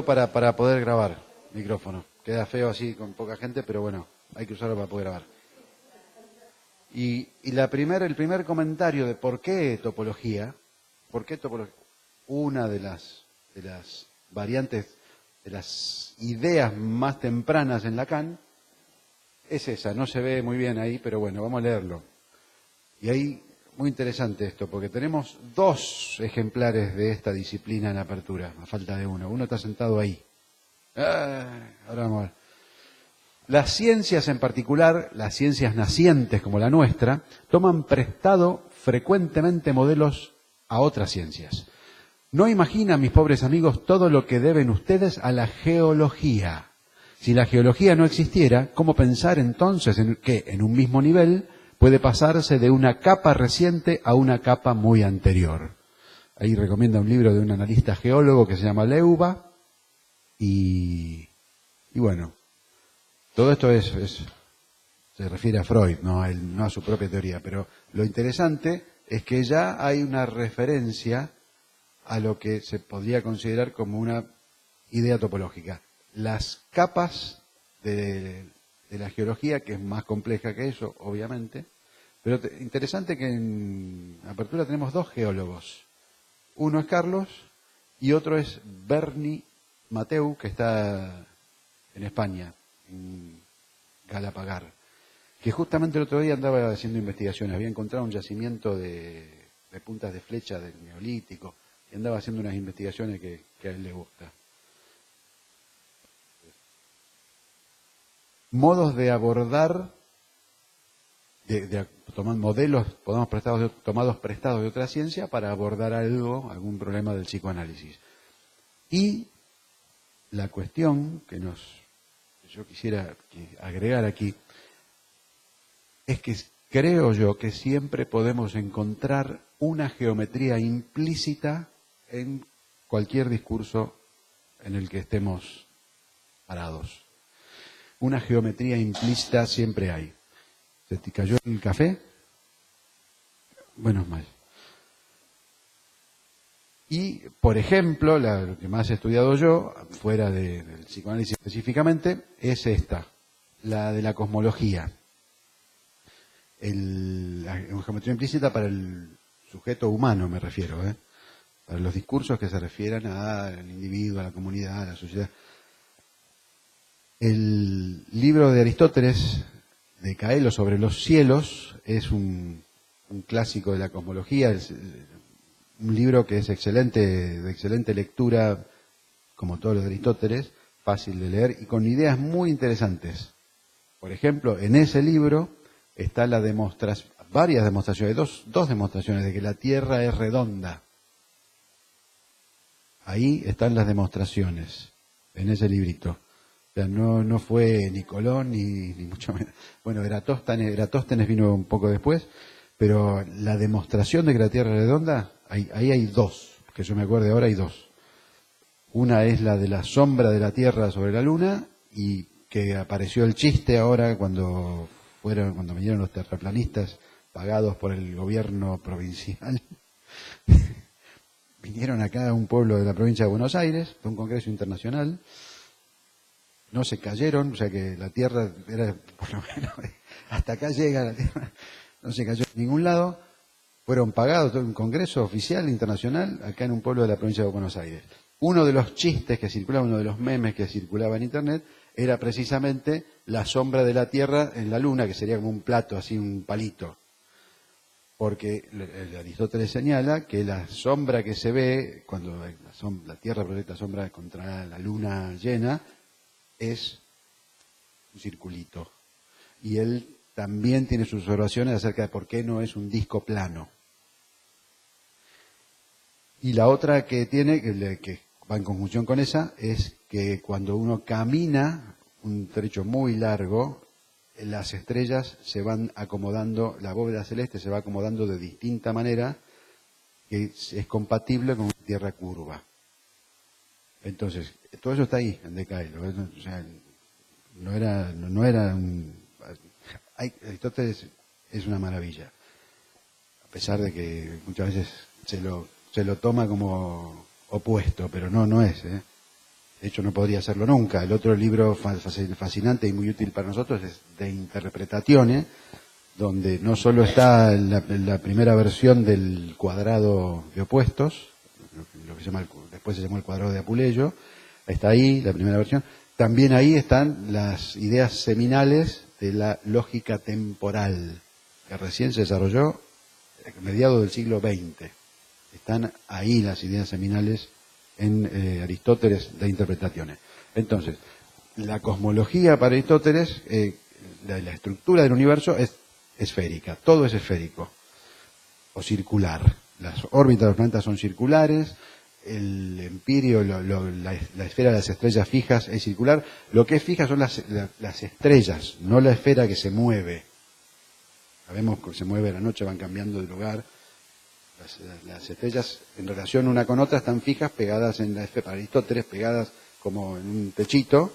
Para poder grabar micrófono. Queda feo así con poca gente, pero bueno, hay que usarlo para poder grabar. Y el primer comentario de por qué topología, una de las variantes, de las ideas más tempranas en Lacan, es esa. No se ve muy bien ahí, pero bueno, vamos a leerlo. Y ahí, muy interesante esto, porque tenemos dos ejemplares de esta disciplina en apertura, a falta de uno. Uno está sentado ahí. Ahora vamos a ver. Las ciencias en particular, las ciencias nacientes como la nuestra, toman prestado frecuentemente modelos a otras ciencias. No imaginan, mis pobres amigos, todo lo que deben ustedes a la geología. Si la geología no existiera, ¿cómo pensar entonces en que en un mismo nivel puede pasarse de una capa reciente a una capa muy anterior? Ahí recomienda un libro de un analista geólogo que se llama Leuba. Y bueno, todo esto se refiere a Freud, no a su propia teoría, pero lo interesante es que ya hay una referencia a lo que se podría considerar como una idea topológica. Las capas de la geología, que es más compleja que eso, obviamente, pero interesante que en apertura tenemos dos geólogos. Uno es Carlos y otro es Bernie Mateu, que está en España, en Galapagar, que justamente el otro día andaba haciendo investigaciones, había encontrado un yacimiento de puntas de flecha del Neolítico, y andaba haciendo unas investigaciones que a él le gusta. Modos de abordar, tomar modelos tomados prestados de otra ciencia para abordar algún problema del psicoanálisis. Y la cuestión que yo quisiera agregar aquí es que creo yo que siempre podemos encontrar una geometría implícita en cualquier discurso en el que estemos parados. Una geometría implícita siempre hay. ¿Se te cayó el café? Bueno, mal. Y, por ejemplo, lo que más he estudiado yo, fuera del psicoanálisis específicamente, es esta, la de la cosmología. La geometría implícita para el sujeto humano, me refiero, para los discursos que se refieran al individuo, a la comunidad, a la sociedad. El libro de Aristóteles, de Caelo, sobre los cielos, es un clásico de la cosmología, es un libro que es de excelente lectura, como todos los de Aristóteles, fácil de leer y con ideas muy interesantes. Por ejemplo, en ese libro está varias demostraciones, dos demostraciones de que la Tierra es redonda. Ahí están las demostraciones, en ese librito. O sea, no fue ni Colón ni mucho menos. Bueno, Eratóstenes vino un poco después, pero la demostración de que la Tierra es redonda, ahí hay dos, que yo me acuerdo ahora hay dos. Una es la de la sombra de la Tierra sobre la Luna, y que apareció el chiste ahora cuando vinieron los terraplanistas pagados por el gobierno provincial. Vinieron acá a un pueblo de la provincia de Buenos Aires, de un congreso internacional. No se cayeron, o sea que la Tierra era, por lo menos, hasta acá llega la Tierra, no se cayó en ningún lado. Fueron pagados todo un congreso oficial internacional acá en un pueblo de la provincia de Buenos Aires. Uno de los chistes que circulaba, uno de los memes que circulaba en Internet, era precisamente la sombra de la Tierra en la Luna, que sería como un plato, así un palito. Porque Aristóteles señala que la sombra que se ve cuando la Tierra proyecta sombra contra la Luna llena es un circulito. Y él también tiene sus observaciones acerca de por qué no es un disco plano. Y la otra que tiene, que va en conjunción con esa, es que cuando uno camina un trecho muy largo, las estrellas se van acomodando, la bóveda celeste se va acomodando de distinta manera, que es compatible con una Tierra curva. Entonces, todo eso está ahí en De Caelo. O sea, no era Aristóteles es una maravilla, a pesar de que muchas veces se lo toma como opuesto, pero no es. De hecho, no podría hacerlo nunca. El otro libro fascinante y muy útil para nosotros es De Interpretazione, donde no solo está la primera versión del cuadrado de opuestos, lo que después se llamó el cuadrado de Apuleyo, está ahí la primera versión. También ahí están las ideas seminales de la lógica temporal, que recién se desarrolló a mediados del siglo XX. Están ahí las ideas seminales en Aristóteles de Interpretaciones. Entonces, la cosmología para Aristóteles, la estructura del universo es esférica, todo es esférico o circular. Las órbitas de los planetas son circulares, el empirio, la esfera de las estrellas fijas es circular. Lo que es fija son las estrellas, no la esfera que se mueve. Sabemos que se mueve a la noche, van cambiando de lugar. Las estrellas en relación una con otra están fijas, pegadas en la esfera, para Aristóteles, pegadas como en un techito,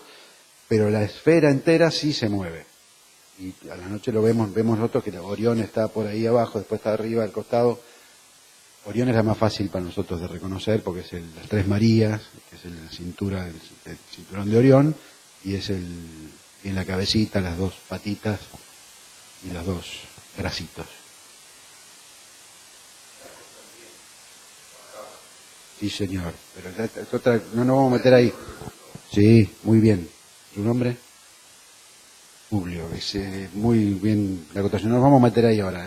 pero la esfera entera sí se mueve. Y a la noche lo vemos nosotros que Orión está por ahí abajo, después está arriba, al costado. Orión es la más fácil para nosotros de reconocer porque es las Tres Marías, que es la cintura, el cinturón de Orión, y es en la cabecita las dos patitas y los dos bracitos. Sí, señor, pero no nos vamos a meter ahí. Sí, muy bien. ¿Su nombre? Publio, es muy bien la acotación. No nos vamos a meter ahí ahora,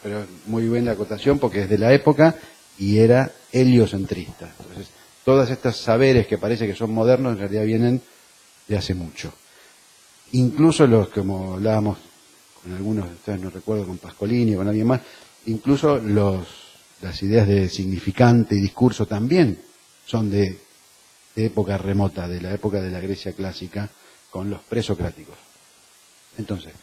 pero muy bien la acotación porque es de la época y era heliocentrista. Entonces, todos estos saberes que parece que son modernos en realidad vienen de hace mucho. Incluso los, como hablábamos con algunos de ustedes, no recuerdo, con Pascolini o con alguien más, incluso las ideas de significante y discurso también son de época remota, de la época de la Grecia clásica, con los presocráticos. Entonces,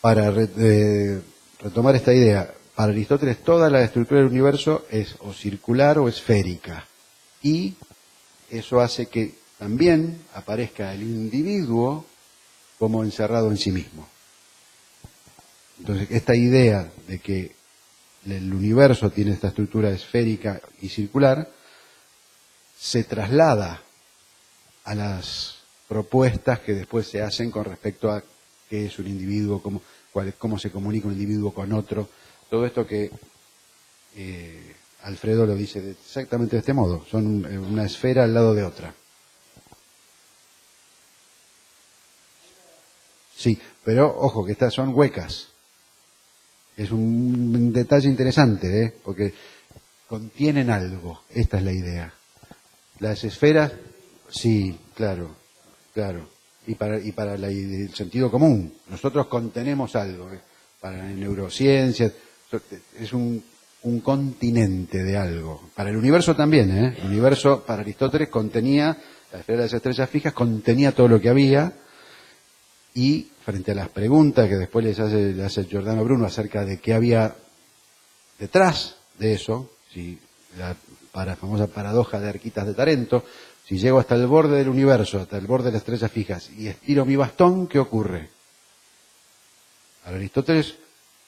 para retomar esta idea, para Aristóteles toda la estructura del universo es o circular o esférica. Y eso hace que también aparezca el individuo como encerrado en sí mismo. Entonces, esta idea de que el universo tiene esta estructura esférica y circular se traslada a las propuestas que después se hacen con respecto a qué es un individuo, cómo se comunica un individuo con otro. Todo esto que Alfredo lo dice exactamente de este modo. Son una esfera al lado de otra. Sí, pero ojo que estas son huecas. Es un detalle interesante, porque contienen algo. Esta es la idea. Las esferas, sí, claro. Y para el sentido común. Nosotros contenemos algo. Para la neurociencia, es un continente de algo. Para el universo también, El universo, para Aristóteles, contenía, la esfera de las estrellas fijas contenía todo lo que había. Y frente a las preguntas que después le hace Giordano Bruno acerca de qué había detrás de eso, si la famosa paradoja de Arquitas de Tarento, si llego hasta el borde del universo, hasta el borde de las estrellas fijas, y estiro mi bastón, ¿qué ocurre? Para Aristóteles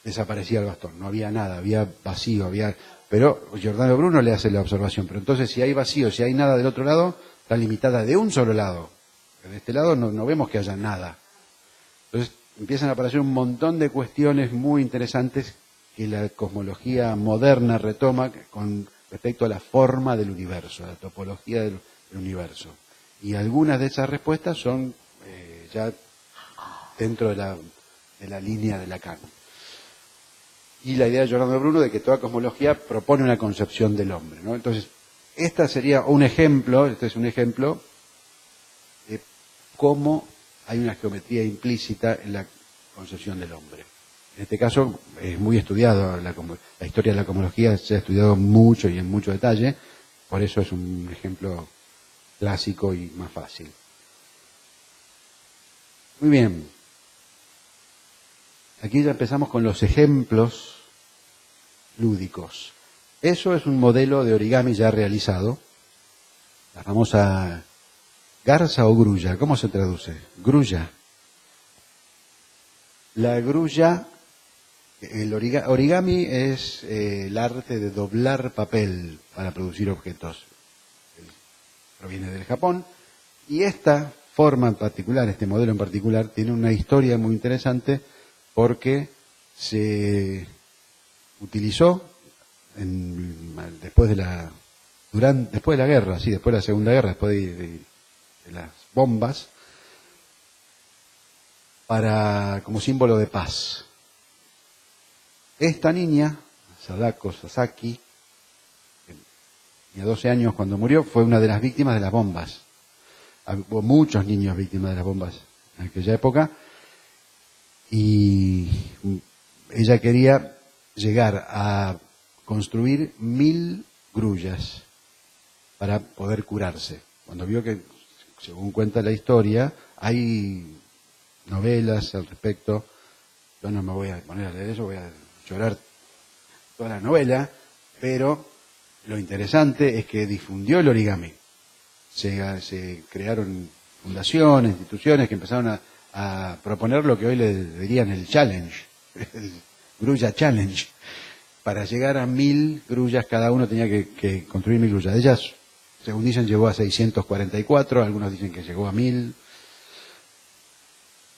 desaparecía el bastón, no había nada, había vacío, pero Giordano Bruno le hace la observación, pero entonces si hay vacío, si hay nada del otro lado, está limitada de un solo lado. De este lado no vemos que haya nada. Entonces empiezan a aparecer un montón de cuestiones muy interesantes que la cosmología moderna retoma con respecto a la forma del universo, a la topología del universo. Y algunas de esas respuestas son ya dentro de la línea de Lacan. Y la idea de Giordano Bruno de que toda cosmología propone una concepción del hombre, ¿no? Entonces, este es un ejemplo de cómo hay una geometría implícita en la concepción del hombre. En este caso es muy estudiado, la historia de la cosmología se ha estudiado mucho y en mucho detalle, por eso es un ejemplo clásico y más fácil. Muy bien. Aquí ya empezamos con los ejemplos lúdicos. Eso es un modelo de origami ya realizado, la famosa garza o grulla. ¿Cómo se traduce? Grulla. La grulla, el origami es el arte de doblar papel para producir objetos. proviene del Japón, y esta forma en particular, este modelo en particular, tiene una historia muy interesante porque se utilizó después de la guerra, sí, después de la Segunda Guerra, después de las bombas, como símbolo de paz. Esta niña, Sadako Sasaki, que tenía 12 años cuando murió, fue una de las víctimas de las bombas. Hubo muchos niños víctimas de las bombas en aquella época, y ella quería llegar a construir 1000 grullas para poder curarse. Cuando vio que, según cuenta la historia, hay novelas al respecto, yo no me voy a poner a leer eso, voy a llorar toda la novela, pero lo interesante es que difundió el origami. Se crearon fundaciones, instituciones que empezaron a proponer lo que hoy le dirían el challenge, el grulla challenge. Para llegar a 1000 grullas, cada uno tenía que construir 1000 grullas. Ellas, según dicen, llegó a 644, algunos dicen que llegó a 1000,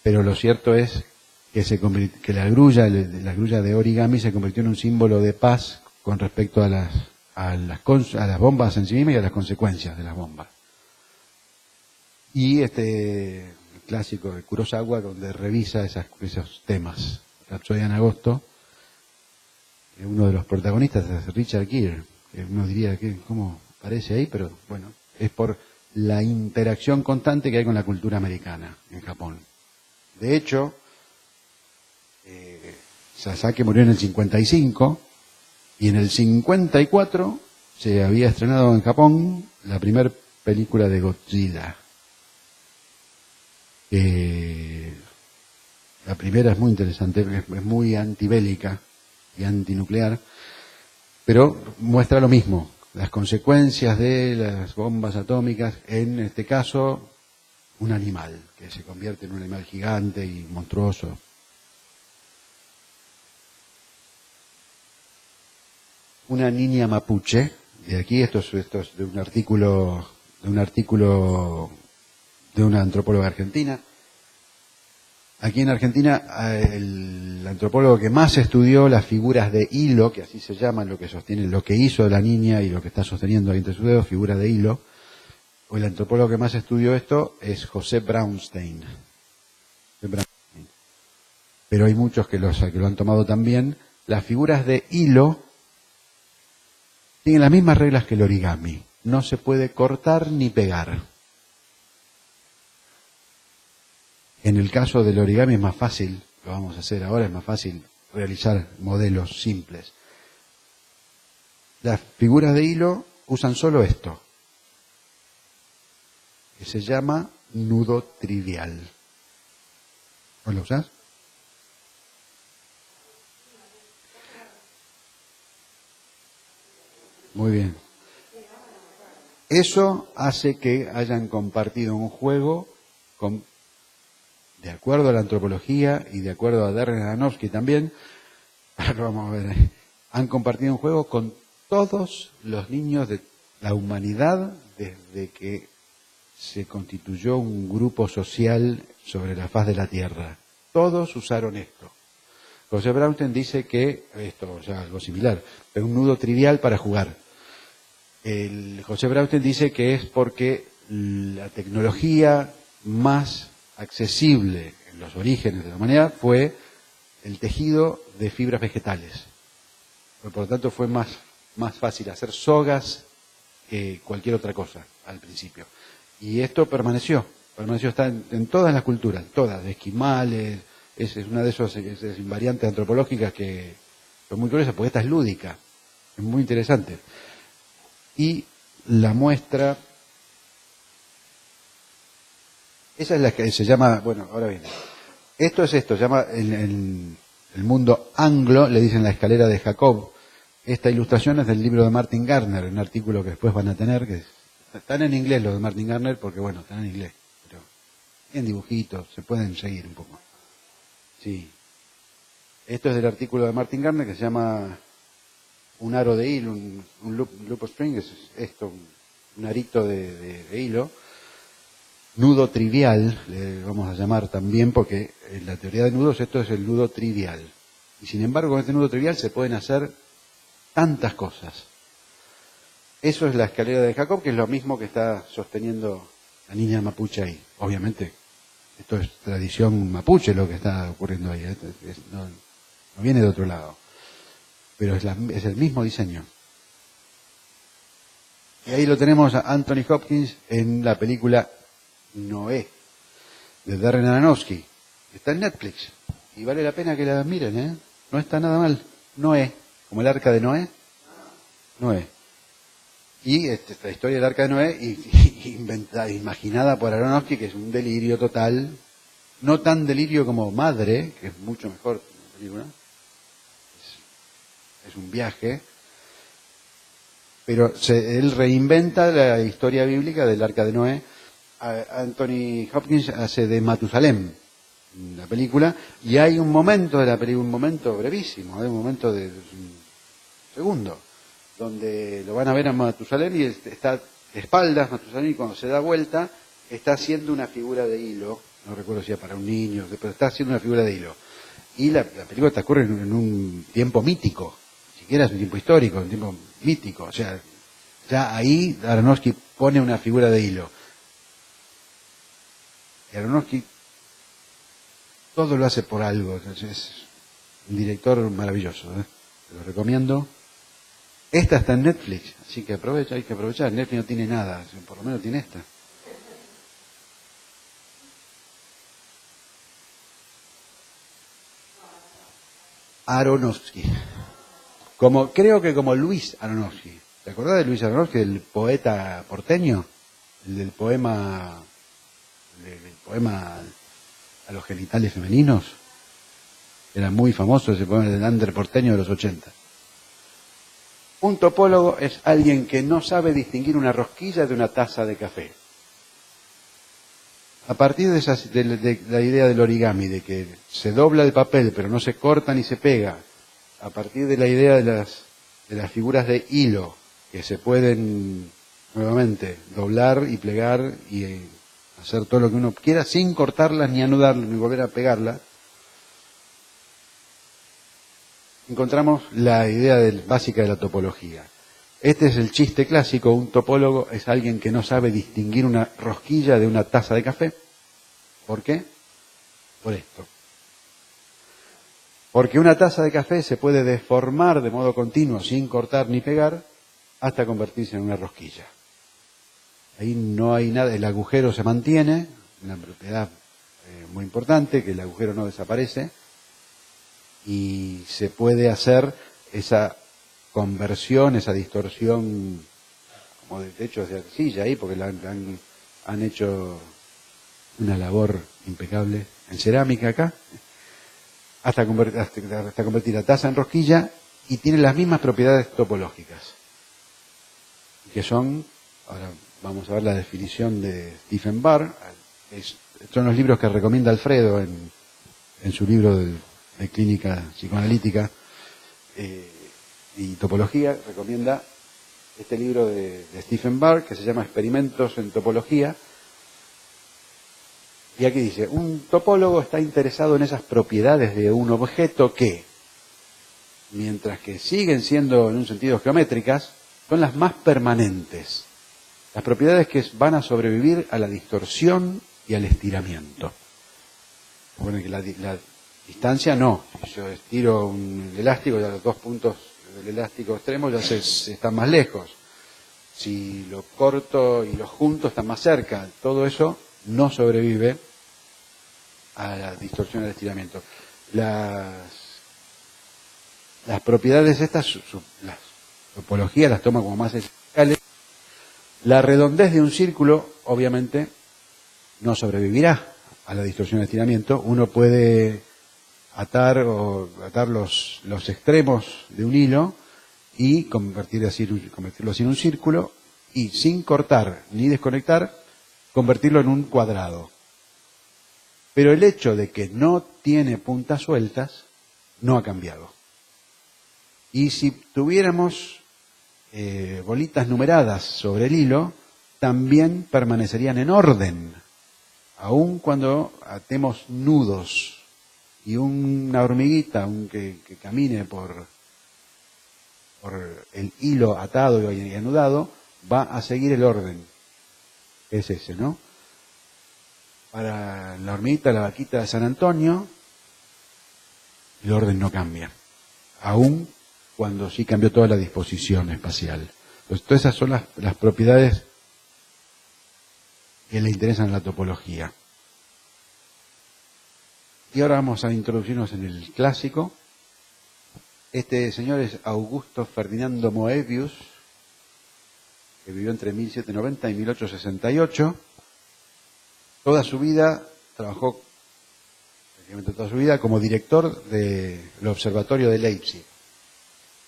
pero lo cierto es que la grulla de origami se convirtió en un símbolo de paz con respecto a las bombas en sí mismas y a las consecuencias de las bombas. Y el clásico de Kurosawa, donde revisa esos temas. Rapsodia en agosto, uno de los protagonistas es Richard Gere, que uno diría que cómo aparece ahí, pero bueno, es por la interacción constante que hay con la cultura americana en Japón. De hecho, Sasaki murió en el 55 y en el 54 se había estrenado en Japón la primera película de Godzilla. La primera es muy interesante, es muy antibélica y antinuclear, pero muestra lo mismo, las consecuencias de las bombas atómicas, en este caso, un animal, que se convierte en un animal gigante y monstruoso. Una niña mapuche, y aquí esto es de un artículo de una antropóloga argentina. Aquí en Argentina, el antropólogo que más estudió las figuras de hilo, que así se llaman, lo que sostiene, lo que hizo la niña y lo que está sosteniendo ahí entre sus dedos, figuras de hilo, o el antropólogo que más estudió esto es José Brownstein. Pero hay muchos que lo han tomado también. Las figuras de hilo tienen las mismas reglas que el origami. No se puede cortar ni pegar. En el caso del origami es más fácil, lo vamos a hacer ahora, es más fácil realizar modelos simples. Las figuras de hilo usan solo esto, que se llama nudo trivial. ¿No lo usás? Muy bien. Eso hace que hayan compartido un juego de acuerdo a la antropología y de acuerdo a Darren Aronofsky también, lo vamos a ver, han compartido un juego con todos los niños de la humanidad desde que se constituyó un grupo social sobre la faz de la Tierra. Todos usaron esto. José Brownstein dice que, esto, o sea, algo similar, pero un nudo trivial para jugar. José Brownstein dice que es porque la tecnología más accesible en los orígenes de la humanidad fue el tejido de fibras vegetales. Por lo tanto, fue más fácil hacer sogas que cualquier otra cosa al principio. Y esto permaneció, está en todas las culturas, todas, de esquimales, es una de esas invariantes antropológicas que son muy curiosas, porque esta es lúdica, es muy interesante. Y la muestra, esa es la que se llama, bueno, ahora viene, esto se llama en el mundo anglo, le dicen la escalera de Jacob. Esta ilustración es del libro de Martin Gardner, un artículo que después van a tener, que están en inglés los de Martin Gardner, porque bueno, están en inglés, pero en dibujitos, se pueden seguir un poco. Sí. Esto es del artículo de Martin Gardner que se llama un aro de hilo, un loop of string, es esto, un arito de hilo, nudo trivial, le vamos a llamar también, porque en la teoría de nudos esto es el nudo trivial. Y sin embargo, con este nudo trivial se pueden hacer tantas cosas. Eso es la escalera de Jacob, que es lo mismo que está sosteniendo la niña mapuche ahí. Obviamente, esto es tradición mapuche lo que está ocurriendo ahí. No viene de otro lado. Pero es el mismo diseño. Y ahí lo tenemos a Anthony Hopkins en la película Noé, de Darren Aronofsky. Está en Netflix. Y vale la pena que la miren, ¿eh? No está nada mal. Noé, como el arca de Noé. Noé. Y esta historia del arca de Noé, imaginada por Aronofsky, que es un delirio total. No tan delirio como Madre, que es mucho mejor la película. Es un viaje. Pero él reinventa la historia bíblica del arca de Noé. Anthony Hopkins hace de Matusalem la película, y hay un momento de la película, un momento brevísimo, un momento de un segundo, donde lo van a ver a Matusalem y está de espaldas Matusalem, y cuando se da vuelta está haciendo una figura de hilo, no recuerdo si era para un niño, pero está haciendo una figura de hilo. Y la película transcurre en un tiempo mítico, ni siquiera es un tiempo histórico, es un tiempo mítico, o sea, ya ahí Aronofsky pone una figura de hilo. Y Aronofsky todo lo hace por algo, es un director maravilloso, ¿eh? Te lo recomiendo. Esta está en Netflix, así que aprovecha, hay que aprovechar. Netflix no tiene nada, por lo menos tiene esta. Aronofsky. Creo que como Luis Aronofsky. ¿Te acordás de Luis Aronofsky, el poeta porteño? El del poema a los genitales femeninos. Era muy famoso ese poema del under porteño de los 80. Un topólogo es alguien que no sabe distinguir una rosquilla de una taza de café. A partir de la idea del origami, de que se dobla el papel pero no se corta ni se pega, a partir de la idea de las figuras de hilo, que se pueden nuevamente doblar y plegar y hacer todo lo que uno quiera sin cortarlas ni anudarlas ni volver a pegarlas, encontramos la idea básica de la topología. Este es el chiste clásico: un topólogo es alguien que no sabe distinguir una rosquilla de una taza de café. ¿Por qué? Por esto. Porque una taza de café se puede deformar de modo continuo sin cortar ni pegar hasta convertirse en una rosquilla. Ahí no hay nada, el agujero se mantiene, una propiedad muy importante, que el agujero no desaparece, y se puede hacer esa conversión, esa distorsión, como de hecho de arcilla ahí, porque han hecho una labor impecable en cerámica acá, hasta convertir la taza en rosquilla, y tiene las mismas propiedades topológicas, que son, ahora vamos a ver la definición de Stephen Barr, son los libros que recomienda Alfredo en su libro de clínica psicoanalítica y topología. Recomienda este libro de Stephen Barr, que se llama Experimentos en Topología. Y aquí dice: un topólogo está interesado en esas propiedades de un objeto que, mientras que siguen siendo en un sentido geométricas, son las más permanentes. Las propiedades que van a sobrevivir a la distorsión y al estiramiento. Bueno, que la distancia no. Si yo estiro el elástico, ya los dos puntos del elástico extremo ya se están más lejos. Si lo corto y lo junto, están más cerca. Todo eso no sobrevive a la distorsión y al estiramiento. Las propiedades estas, las topologías las toma como más esenciales. La redondez de un círculo, obviamente, no sobrevivirá a la distorsión y al estiramiento. Uno puede atar los extremos de un hilo y convertirlo así en un círculo, y sin cortar ni desconectar, convertirlo en un cuadrado. Pero el hecho de que no tiene puntas sueltas no ha cambiado. Y si tuviéramos bolitas numeradas sobre el hilo, también permanecerían en orden, aun cuando atemos nudos y una hormiguita que camine por el hilo atado y anudado, va a seguir el orden. Es ese, ¿no? Para la hormiguita, la vaquita de San Antonio, el orden no cambia, aun cuando sí cambió toda la disposición espacial. Entonces, todas esas son las propiedades que le interesan a la topología. Y ahora vamos a introducirnos en el clásico. Este señor es Augusto Ferdinando Moebius, que vivió entre 1790 y 1868. Toda su vida trabajó, prácticamente toda su vida, como director del Observatorio de Leipzig.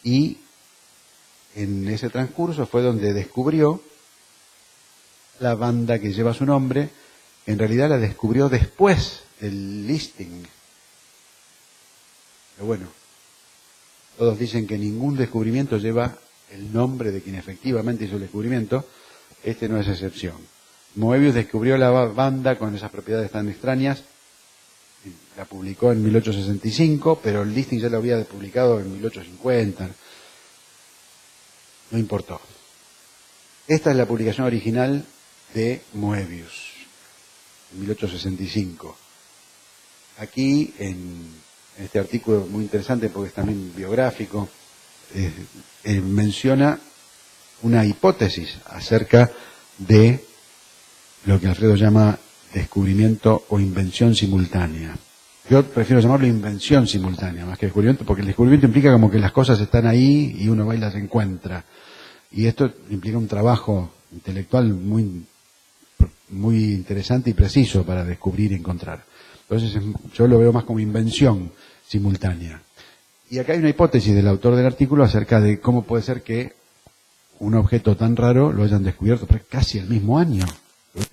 Y en ese transcurso fue donde descubrió la banda que lleva su nombre. En realidad la descubrió después del listing. Pero bueno, todos dicen que ningún descubrimiento lleva el nombre de quien efectivamente hizo el descubrimiento. Este no es excepción. Moebius descubrió la banda con esas propiedades tan extrañas. La publicó en 1865, pero el listing ya lo había publicado en 1850. No importó. Esta es la publicación original de Moebius, en 1865. Aquí, en este artículo muy interesante, porque es también biográfico, menciona una hipótesis acerca de lo que Alfredo llama descubrimiento o invención simultánea. Yo prefiero llamarlo invención simultánea más que descubrimiento, porque el descubrimiento implica como que las cosas están ahí y uno va y las encuentra. Y esto implica un trabajo intelectual muy interesante y preciso para descubrir y encontrar. Entonces yo lo veo más como invención simultánea. Y acá hay una hipótesis del autor del artículo acerca de cómo puede ser que un objeto tan raro lo hayan descubierto casi el mismo año.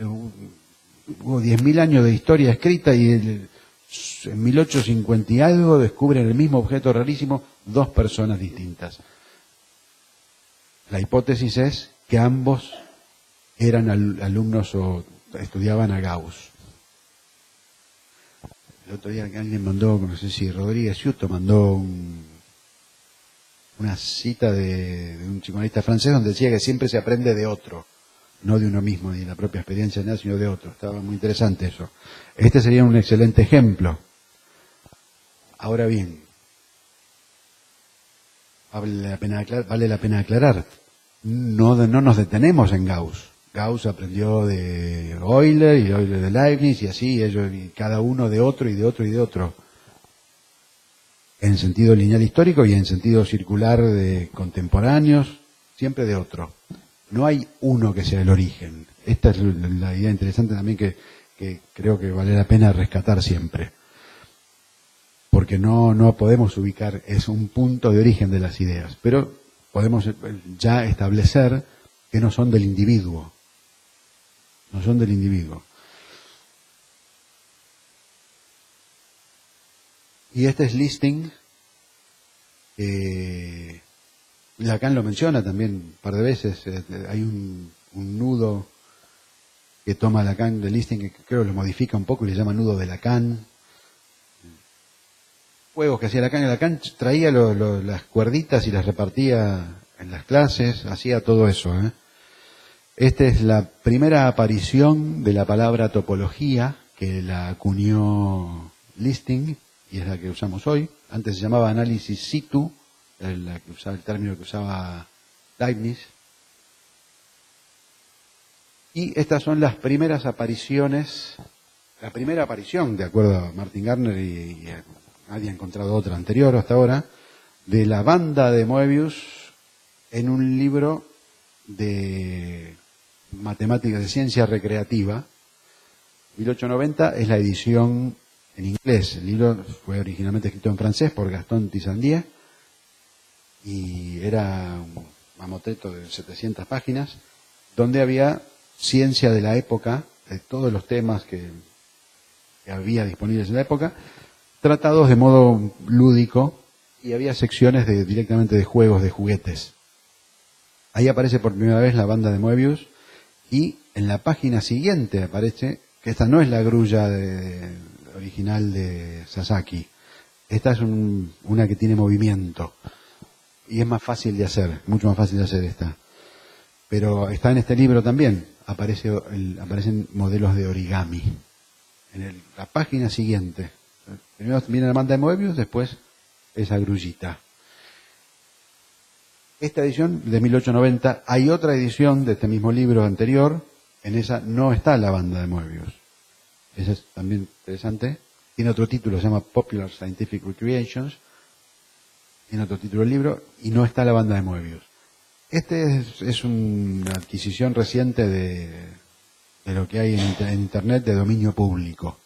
Hubo 10.000 años de historia escrita y en 1850 y algo descubren el mismo objeto rarísimo dos personas distintas. La hipótesis es que ambos eran alumnos o estudiaban a Gauss. El otro día alguien mandó, no sé si Rodríguez Ciuto mandó una cita de un psicoanalista francés donde decía que siempre se aprende de otro, no de uno mismo, ni de la propia experiencia, nada, sino de otro. Estaba muy interesante eso. Este sería un excelente ejemplo. Ahora bien, vale la pena aclarar, no nos detenemos en Gauss. Gauss aprendió de Euler y Euler de Leibniz y así, ellos, y cada uno de otro y de otro y de otro. En sentido lineal histórico y en sentido circular de contemporáneos, siempre de otro. No hay uno que sea el origen. Esta es la idea interesante también que creo que vale la pena rescatar siempre. Porque no podemos ubicar, es un punto de origen de las ideas, pero podemos ya establecer que no son del individuo. No son del individuo. Y este es listing. Lacan lo menciona también un par de veces. Hay un nudo que toma Lacan de listing que creo lo modifica un poco y le llama nudo de Lacan. Juegos que hacía Lacan. Lacan traía las cuerditas y las repartía en las clases, hacía todo eso. Esta es la primera aparición de la palabra topología que la acuñó Listing y es la que usamos hoy. Antes se llamaba análisis situ, el término que usaba Leibniz. Y estas son las primeras apariciones, la primera aparición, de acuerdo a Martin Gardner, y nadie ha encontrado otra anterior hasta ahora, de la banda de Moebius en un libro de matemáticas de ciencia recreativa. 1890 es la edición en inglés. El libro fue originalmente escrito en francés por Gaston Tissandier y era un mamotreto de 700 páginas donde había ciencia de la época, de todos los temas que había disponibles en la época, tratados de modo lúdico, y había secciones directamente de juegos, de juguetes. Ahí aparece por primera vez la banda de Moebius y en la página siguiente aparece que esta no es la grulla original de Sasaki. Esta es una que tiene movimiento y es más fácil de hacer, mucho más fácil de hacer esta. Pero está en este libro también, aparecen modelos de origami. En la página siguiente. Primero viene la banda de Moebius, después esa grullita. Esta edición de 1890, hay otra edición de este mismo libro anterior, en esa no está la banda de Moebius. Esa es también interesante. Tiene otro título, se llama Popular Scientific Recreations. Tiene otro título el libro y no está la banda de Moebius. Este es una adquisición reciente de lo que hay en Internet de dominio público.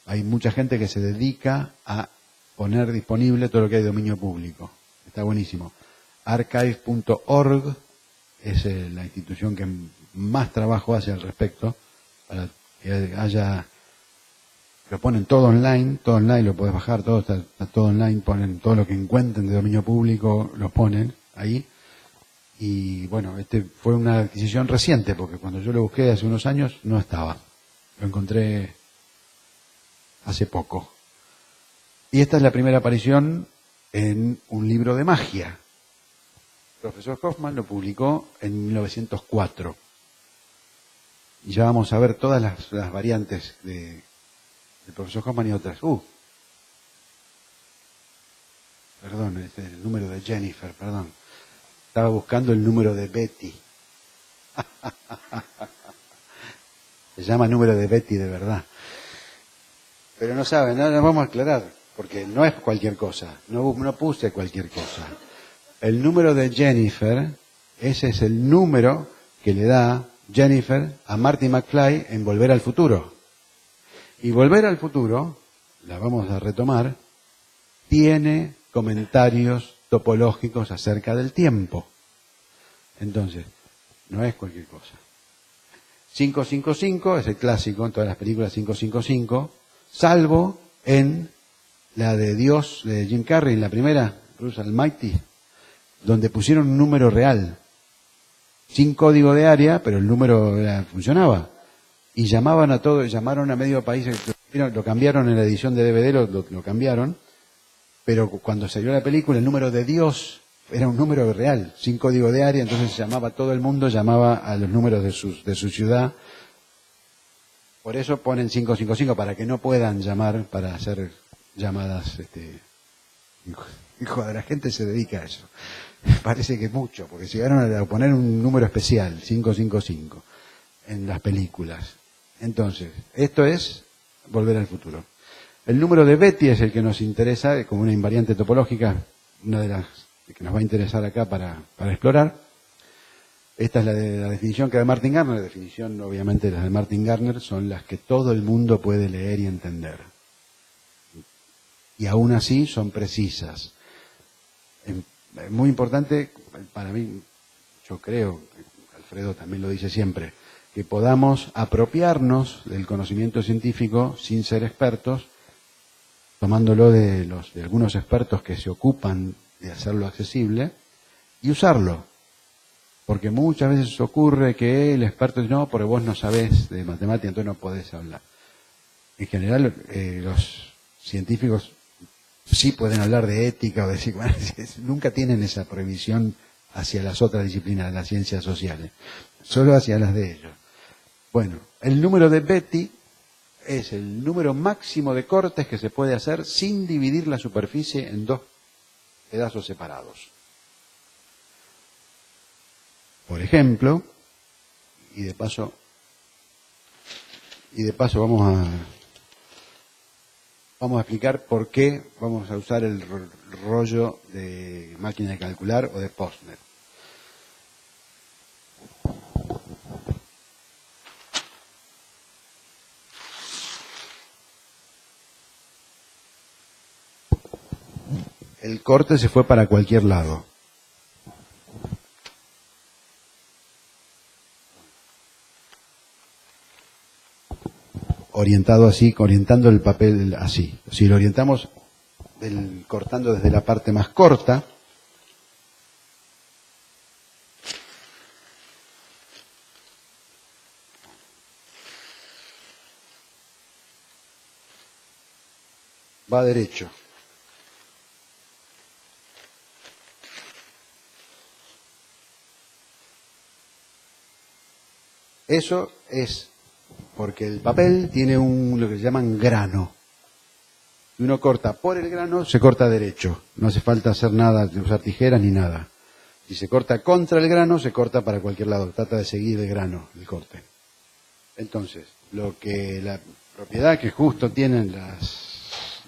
Hay mucha gente que se dedica a poner disponible todo lo que hay de dominio público. Está buenísimo. Archive.org es la institución que más trabajo hace al respecto, para que lo ponen todo online, lo puedes bajar, todo está todo online, ponen todo lo que encuentren de dominio público, lo ponen ahí. Y bueno, fue una adquisición reciente, porque cuando yo lo busqué hace unos años no estaba. Lo encontré hace poco. Y esta es la primera aparición en un libro de magia. El profesor Hoffman lo publicó en 1904. Y ya vamos a ver todas las variantes del profesor Hoffman y otras. Perdón, este es el número de Jennifer, perdón. Estaba buscando el número de Betty. Se llama número de Betty de verdad. Pero no saben, no, nos vamos a aclarar, porque no es cualquier cosa. No puse cualquier cosa. El número de Jennifer, ese es el número que le da Jennifer a Marty McFly en Volver al Futuro. Y Volver al Futuro, la vamos a retomar, tiene comentarios topológicos acerca del tiempo. Entonces, no es cualquier cosa. 555 es el clásico en todas las películas 555, salvo en la de Dios de Jim Carrey, en la primera, Bruce Almighty, donde pusieron un número real, sin código de área, pero el número funcionaba. Y llamaban a todo, llamaron a medio país, lo cambiaron en la edición de DVD, lo cambiaron, pero cuando salió la película, el número de Dios era un número real, sin código de área, entonces llamaba todo el mundo, llamaba a los números de su ciudad. Por eso ponen 555, para que no puedan llamar para hacer llamadas. Hijo de la gente se dedica a eso. Parece que mucho, porque llegaron a poner un número especial, 555, en las películas. Entonces, esto es Volver al Futuro. El número de Betty es el que nos interesa, como una invariante topológica, una de las que nos va a interesar acá para explorar. Esta es la definición que da Martin Gardner. La definición, obviamente, las de Martin Gardner son las que todo el mundo puede leer y entender. Y aún así son precisas. Muy importante para mí, yo creo, Alfredo también lo dice siempre, que podamos apropiarnos del conocimiento científico sin ser expertos, tomándolo de algunos expertos que se ocupan de hacerlo accesible y usarlo. Porque muchas veces ocurre que el experto dice, no, porque vos no sabés de matemática, entonces no podés hablar. En general, los científicos sí pueden hablar de ética o de psicoanálisis, nunca tienen esa prohibición hacia las otras disciplinas de las ciencias sociales, solo hacia las de ellos. Bueno, el número de Betty es el número máximo de cortes que se puede hacer sin dividir la superficie en dos pedazos separados. Por ejemplo, y de paso vamos a explicar por qué vamos a usar el rollo de máquina de calcular o de Postner. El corte se fue para cualquier lado. Orientado así, orientando el papel así. Si lo orientamos cortando desde la parte más corta, va derecho. Eso es porque el papel tiene lo que se llaman grano. Si uno corta por el grano, se corta derecho. No hace falta hacer nada, usar tijeras ni nada. Si se corta contra el grano, se corta para cualquier lado. Trata de seguir el grano, el corte. Entonces, la propiedad que justo tienen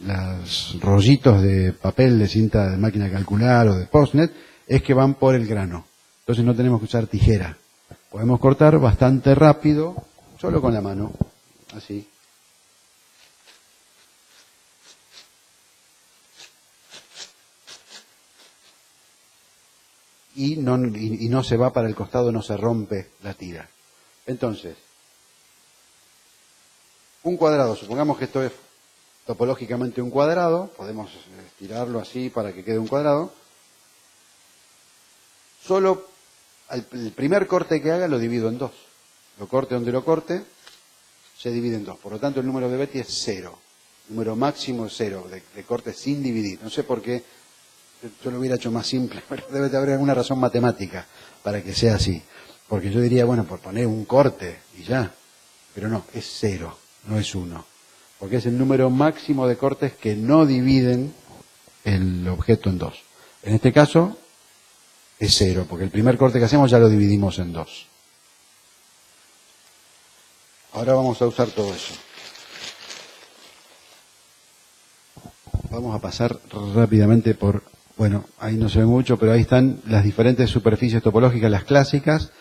los rollitos de papel de cinta de máquina de calcular o de Postnet es que van por el grano. Entonces no tenemos que usar tijera. Podemos cortar bastante rápido, solo con la mano, así. Y no se va para el costado, no se rompe la tira. Entonces, un cuadrado, supongamos que esto es topológicamente un cuadrado, podemos estirarlo así para que quede un cuadrado. Solo el primer corte que haga lo divido en dos. Lo corte donde lo corte, se divide en dos. Por lo tanto, el número de Betti es 0. El número máximo es 0, de corte sin dividir. No sé por qué, yo lo hubiera hecho más simple, pero debe de haber alguna razón matemática para que sea así. Porque yo diría, bueno, por poner un corte y ya. Pero no, es 0, no es 1. Porque es el número máximo de cortes que no dividen el objeto en dos. En este caso es 0, porque el primer corte que hacemos ya lo dividimos en dos. Ahora vamos a usar todo eso. Vamos a pasar rápidamente por, bueno, ahí no se ve mucho, pero ahí están las diferentes superficies topológicas, las clásicas,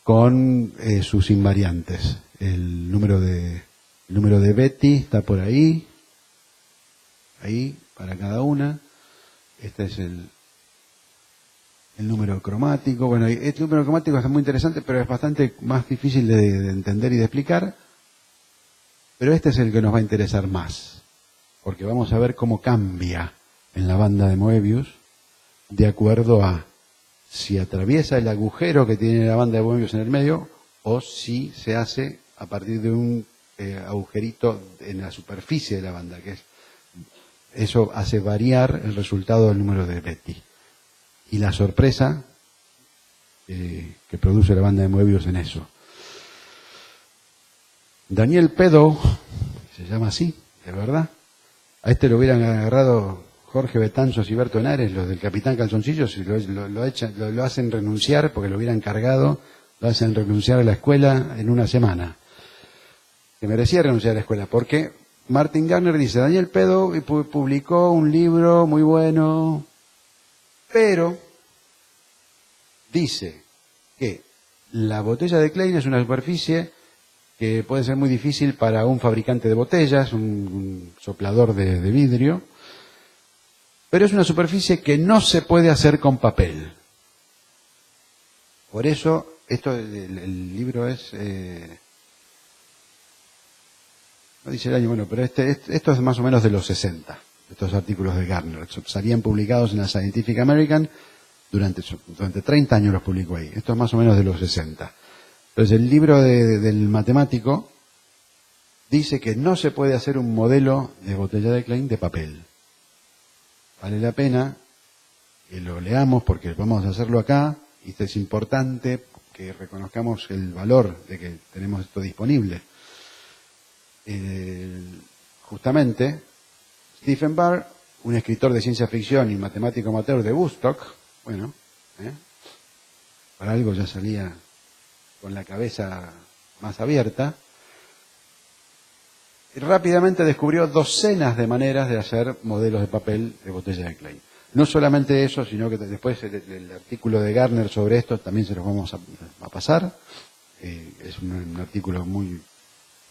con sus invariantes. El número de Betti está por ahí, para cada una. Este es el número cromático. Bueno, este número cromático es muy interesante, pero es bastante más difícil de entender y de explicar. Pero este es el que nos va a interesar más, porque vamos a ver cómo cambia en la banda de Moebius de acuerdo a si atraviesa el agujero que tiene la banda de Moebius en el medio o si se hace a partir de un agujerito en la superficie de la banda, eso hace variar el resultado del número de Betti. Y la sorpresa que produce la banda de Moebius en eso. Daniel Pedo, se llama así, de verdad. A este lo hubieran agarrado Jorge Betanzos y Berto Henares, los del Capitán Calzoncillos, y lo hacen renunciar, porque lo hubieran cargado, lo hacen renunciar a la escuela en una semana. Que merecía renunciar a la escuela, porque Martin Gardner dice, Daniel Pedo publicó un libro muy bueno, pero dice que la botella de Klein es una superficie que puede ser muy difícil para un fabricante de botellas, un soplador de vidrio, pero es una superficie que no se puede hacer con papel. Por eso, el libro es... no dice el año, bueno, pero esto es más o menos de los 60, estos artículos de Gardner. Salían publicados en la Scientific American, durante 30 años los publicó ahí. Esto es más o menos de los 60. Entonces el libro del matemático dice que no se puede hacer un modelo de botella de Klein de papel. Vale la pena que lo leamos porque vamos a hacerlo acá y esto es importante que reconozcamos el valor de que tenemos esto disponible. Justamente, Stephen Barr, un escritor de ciencia ficción y matemático amateur de Woodstock, bueno, para algo ya salía con la cabeza más abierta, y rápidamente descubrió docenas de maneras de hacer modelos de papel de botella de Klein. No solamente eso, sino que después el artículo de Gardner sobre esto también se los vamos a pasar. Es un artículo muy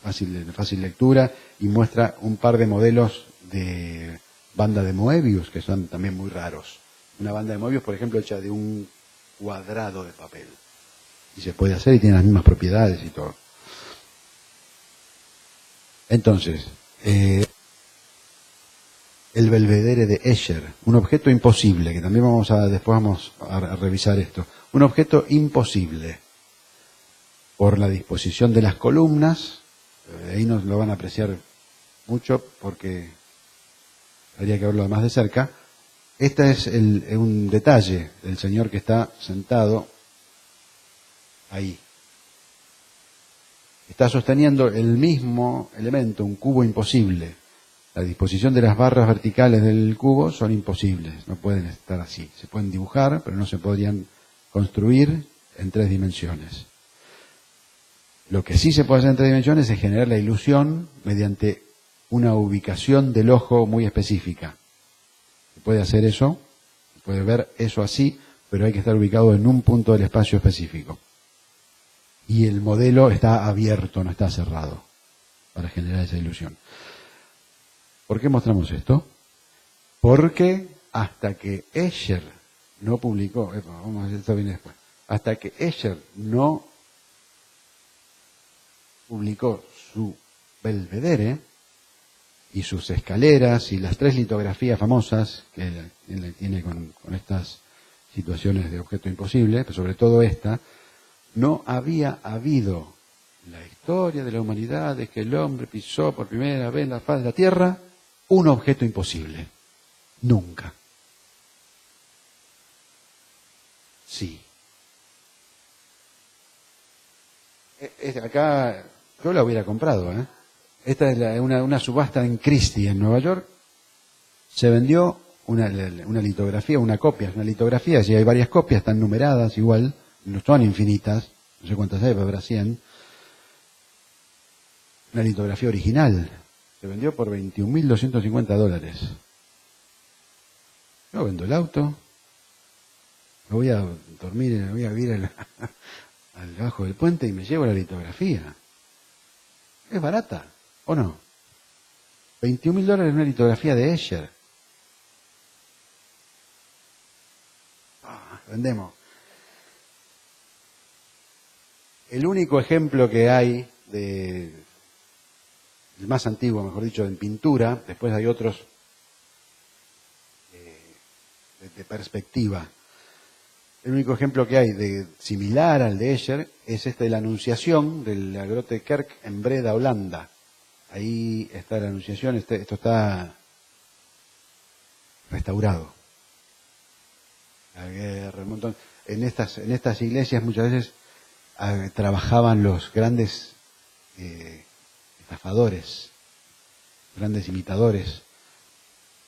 de fácil lectura y muestra un par de modelos de banda de Moebius que son también muy raros. Una banda de Moebius, por ejemplo, hecha de un cuadrado de papel. Y se puede hacer y tiene las mismas propiedades y todo. Entonces, el Belvedere de Escher, un objeto imposible, que también después vamos a revisar esto. Un objeto imposible por la disposición de las columnas. Ahí nos lo van a apreciar mucho porque habría que verlo más de cerca. Este es un detalle del señor que está sentado ahí. Está sosteniendo el mismo elemento, un cubo imposible. La disposición de las barras verticales del cubo son imposibles, no pueden estar así. Se pueden dibujar, pero no se podrían construir en 3 dimensiones. Lo que sí se puede hacer en 3 dimensiones es generar la ilusión mediante una ubicación del ojo muy específica. Se puede hacer eso, se puede ver eso así, pero hay que estar ubicado en un punto del espacio específico. Y el modelo está abierto, no está cerrado, para generar esa ilusión. ¿Por qué mostramos esto? Porque hasta que Escher no publicó, vamos a ver, esto viene después, hasta que Escher no publicó su Belvedere y sus escaleras y las 3 litografías famosas que él tiene con estas situaciones de objeto imposible, pero sobre todo esta, no había habido la historia de la humanidad de que el hombre pisó por primera vez en la faz de la Tierra un objeto imposible. Nunca. Sí. Acá yo la hubiera comprado, ¿eh? Esta es una subasta en Christie, en Nueva York. Se vendió una litografía, una copia. Es una litografía, si hay varias copias, están numeradas igual, no son infinitas, no sé cuántas hay, pero habrá 100. Una litografía original. Se vendió por $21.250. Yo vendo el auto, me voy a dormir, me voy a vivir al debajo del puente y me llevo la litografía. Es barata, ¿o no? $21.000 una litografía de Escher. Vendemos. El único ejemplo que hay el más antiguo, mejor dicho, en pintura, después hay otros de perspectiva. El único ejemplo que hay de similar al de Escher es este de la Anunciación de la Grote Kerk en Breda, Holanda. Ahí está la Anunciación, esto está restaurado. La guerra, un montón. En estas iglesias muchas veces trabajaban los grandes estafadores, grandes imitadores.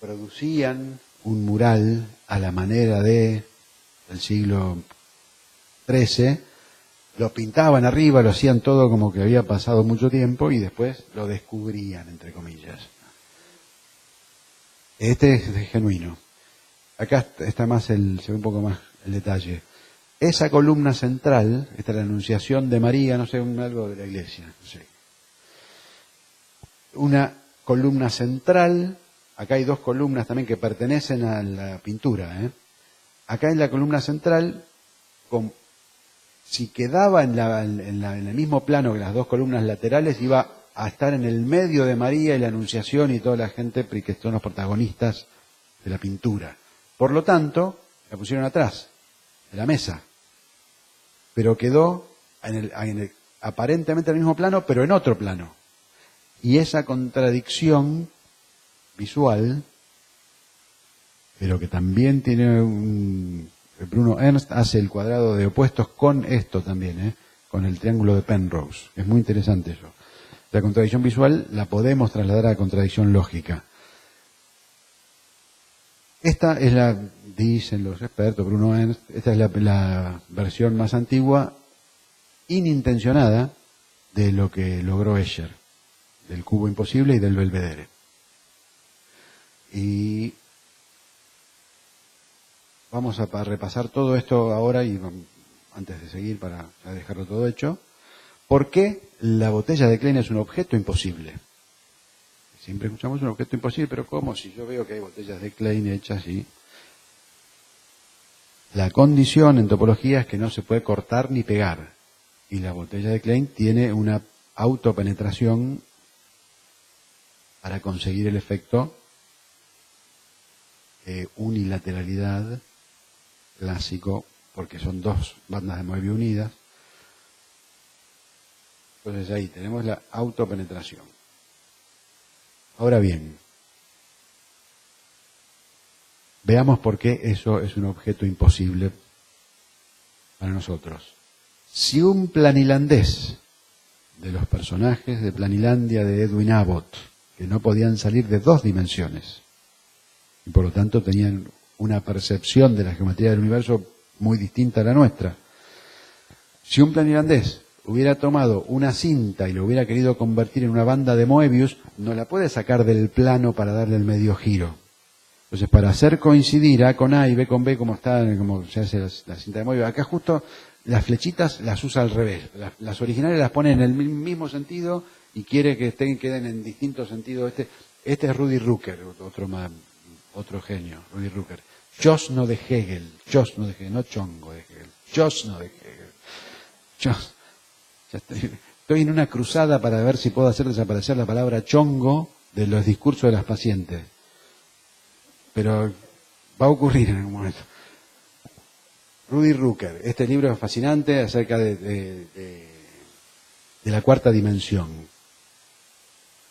Producían un mural a la manera del siglo XIII, lo pintaban arriba, lo hacían todo como que había pasado mucho tiempo y después lo descubrían, entre comillas. Este es genuino. Acá está más se ve un poco más el detalle. Esa columna central, esta es la Anunciación de María, no sé, algo de la iglesia, no sé. Una columna central, acá hay 2 columnas también que pertenecen a la pintura, ¿eh? Acá en la columna central, si quedaba en el mismo plano que las 2 columnas laterales, iba a estar en el medio de María y la Anunciación y toda la gente que son los protagonistas de la pintura. Por lo tanto, la pusieron atrás, de la mesa. Pero quedó aparentemente en el mismo plano, pero en otro plano. Y esa contradicción visual, pero que también tiene Bruno Ernst hace el cuadrado de opuestos con esto también, con el triángulo de Penrose. Es muy interesante eso. La contradicción visual la podemos trasladar a la contradicción lógica. Esta es dicen los expertos, Bruno Ernst, esta es la versión más antigua, inintencionada, de lo que logró Escher, del cubo imposible y del Belvedere. Y vamos a repasar todo esto ahora y antes de seguir para dejarlo todo hecho. ¿Por qué la botella de Klein es un objeto imposible? Siempre escuchamos un objeto imposible, pero ¿cómo? Si yo veo que hay botellas de Klein hechas así. La condición en topología es que no se puede cortar ni pegar. Y la botella de Klein tiene una autopenetración para conseguir el efecto de unilateralidad clásico, porque son 2 bandas de Moebius unidas. Entonces ahí tenemos la autopenetración. Ahora bien, Veamos por qué eso es un objeto imposible para nosotros. Si un planilandés de los personajes de Planilandia de Edwin Abbott, que no podían salir de 2 dimensiones, y por lo tanto tenían una percepción de la geometría del universo muy distinta a la nuestra. Si un planilandés hubiera tomado una cinta y lo hubiera querido convertir en una banda de Moebius, no la puede sacar del plano para darle el medio giro. Entonces, para hacer coincidir A con A y B con B, como se hace la cinta de Moebius, acá justo las flechitas las usa al revés. Las originales las pone en el mismo sentido y quiere que queden en distintos sentidos. Este es Rudy Rucker, otro genio, Rudy Rucker. Josno de Hegel, no Chongo de Hegel, Josno de Hegel. Estoy en una cruzada para ver si puedo hacer desaparecer la palabra chongo de los discursos de las pacientes. Pero va a ocurrir en algún momento. Rudy Rucker, este libro es fascinante acerca de la cuarta dimensión.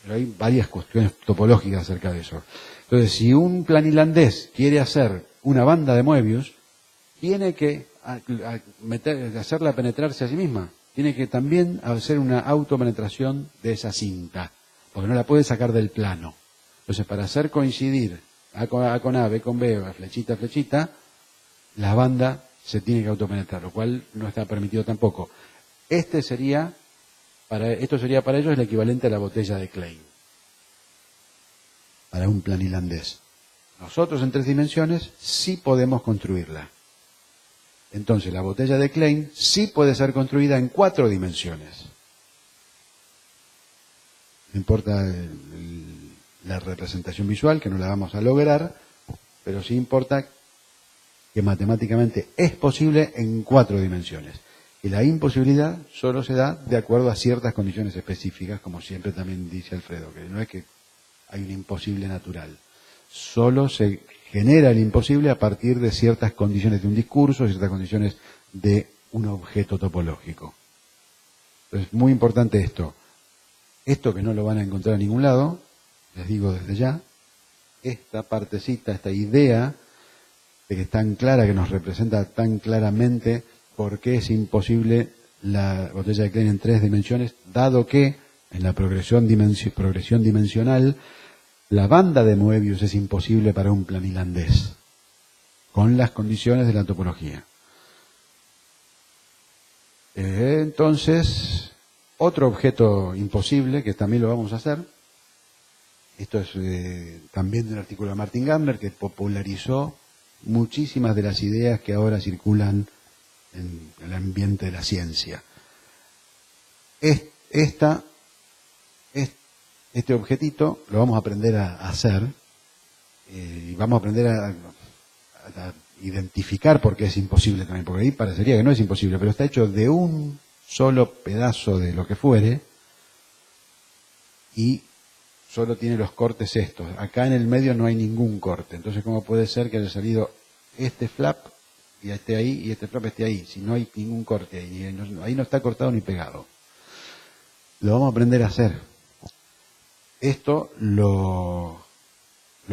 Pero hay varias cuestiones topológicas acerca de eso. Entonces, si un planilandés quiere hacer una banda de Moebius, tiene que hacerla penetrarse a sí misma. Tiene que también hacer una autopenetración de esa cinta, porque no la puede sacar del plano. Entonces, para hacer coincidir A con A, B con B, flechita a flechita, la banda se tiene que autopenetrar, lo cual no está permitido tampoco. Esto sería para ellos el equivalente a la botella de Klein, para un planilandés. Nosotros en 3 dimensiones sí podemos construirla. Entonces la botella de Klein sí puede ser construida en 4 dimensiones. No importa la representación visual, que no la vamos a lograr, pero sí importa que matemáticamente es posible en 4 dimensiones. Y la imposibilidad solo se da de acuerdo a ciertas condiciones específicas, como siempre también dice Alfredo, que no es que hay un imposible natural. Solo se genera el imposible a partir de ciertas condiciones de un discurso, ciertas condiciones de un objeto topológico. Entonces, muy importante esto. Esto que no lo van a encontrar en ningún lado, les digo desde ya, esta partecita, esta idea de que es tan clara, que nos representa tan claramente por qué es imposible la botella de Klein en 3 dimensiones, dado que en la progresión dimensional la banda de Moebius es imposible para un planilandés, con las condiciones de la topología. Entonces, otro objeto imposible, que también lo vamos a hacer, esto es también de un artículo de Martin Gardner, que popularizó muchísimas de las ideas que ahora circulan en el ambiente de la ciencia. Este objetito lo vamos a aprender a hacer y vamos a aprender a identificar por qué es imposible también, porque ahí parecería que no es imposible, pero está hecho de un solo pedazo de lo que fuere y solo tiene los cortes estos. Acá en el medio no hay ningún corte, entonces ¿cómo puede ser que haya salido este flap y esté ahí y este flap esté ahí, si no hay ningún corte ahí? Ahí no está cortado ni pegado. Lo vamos a aprender a hacer. Esto lo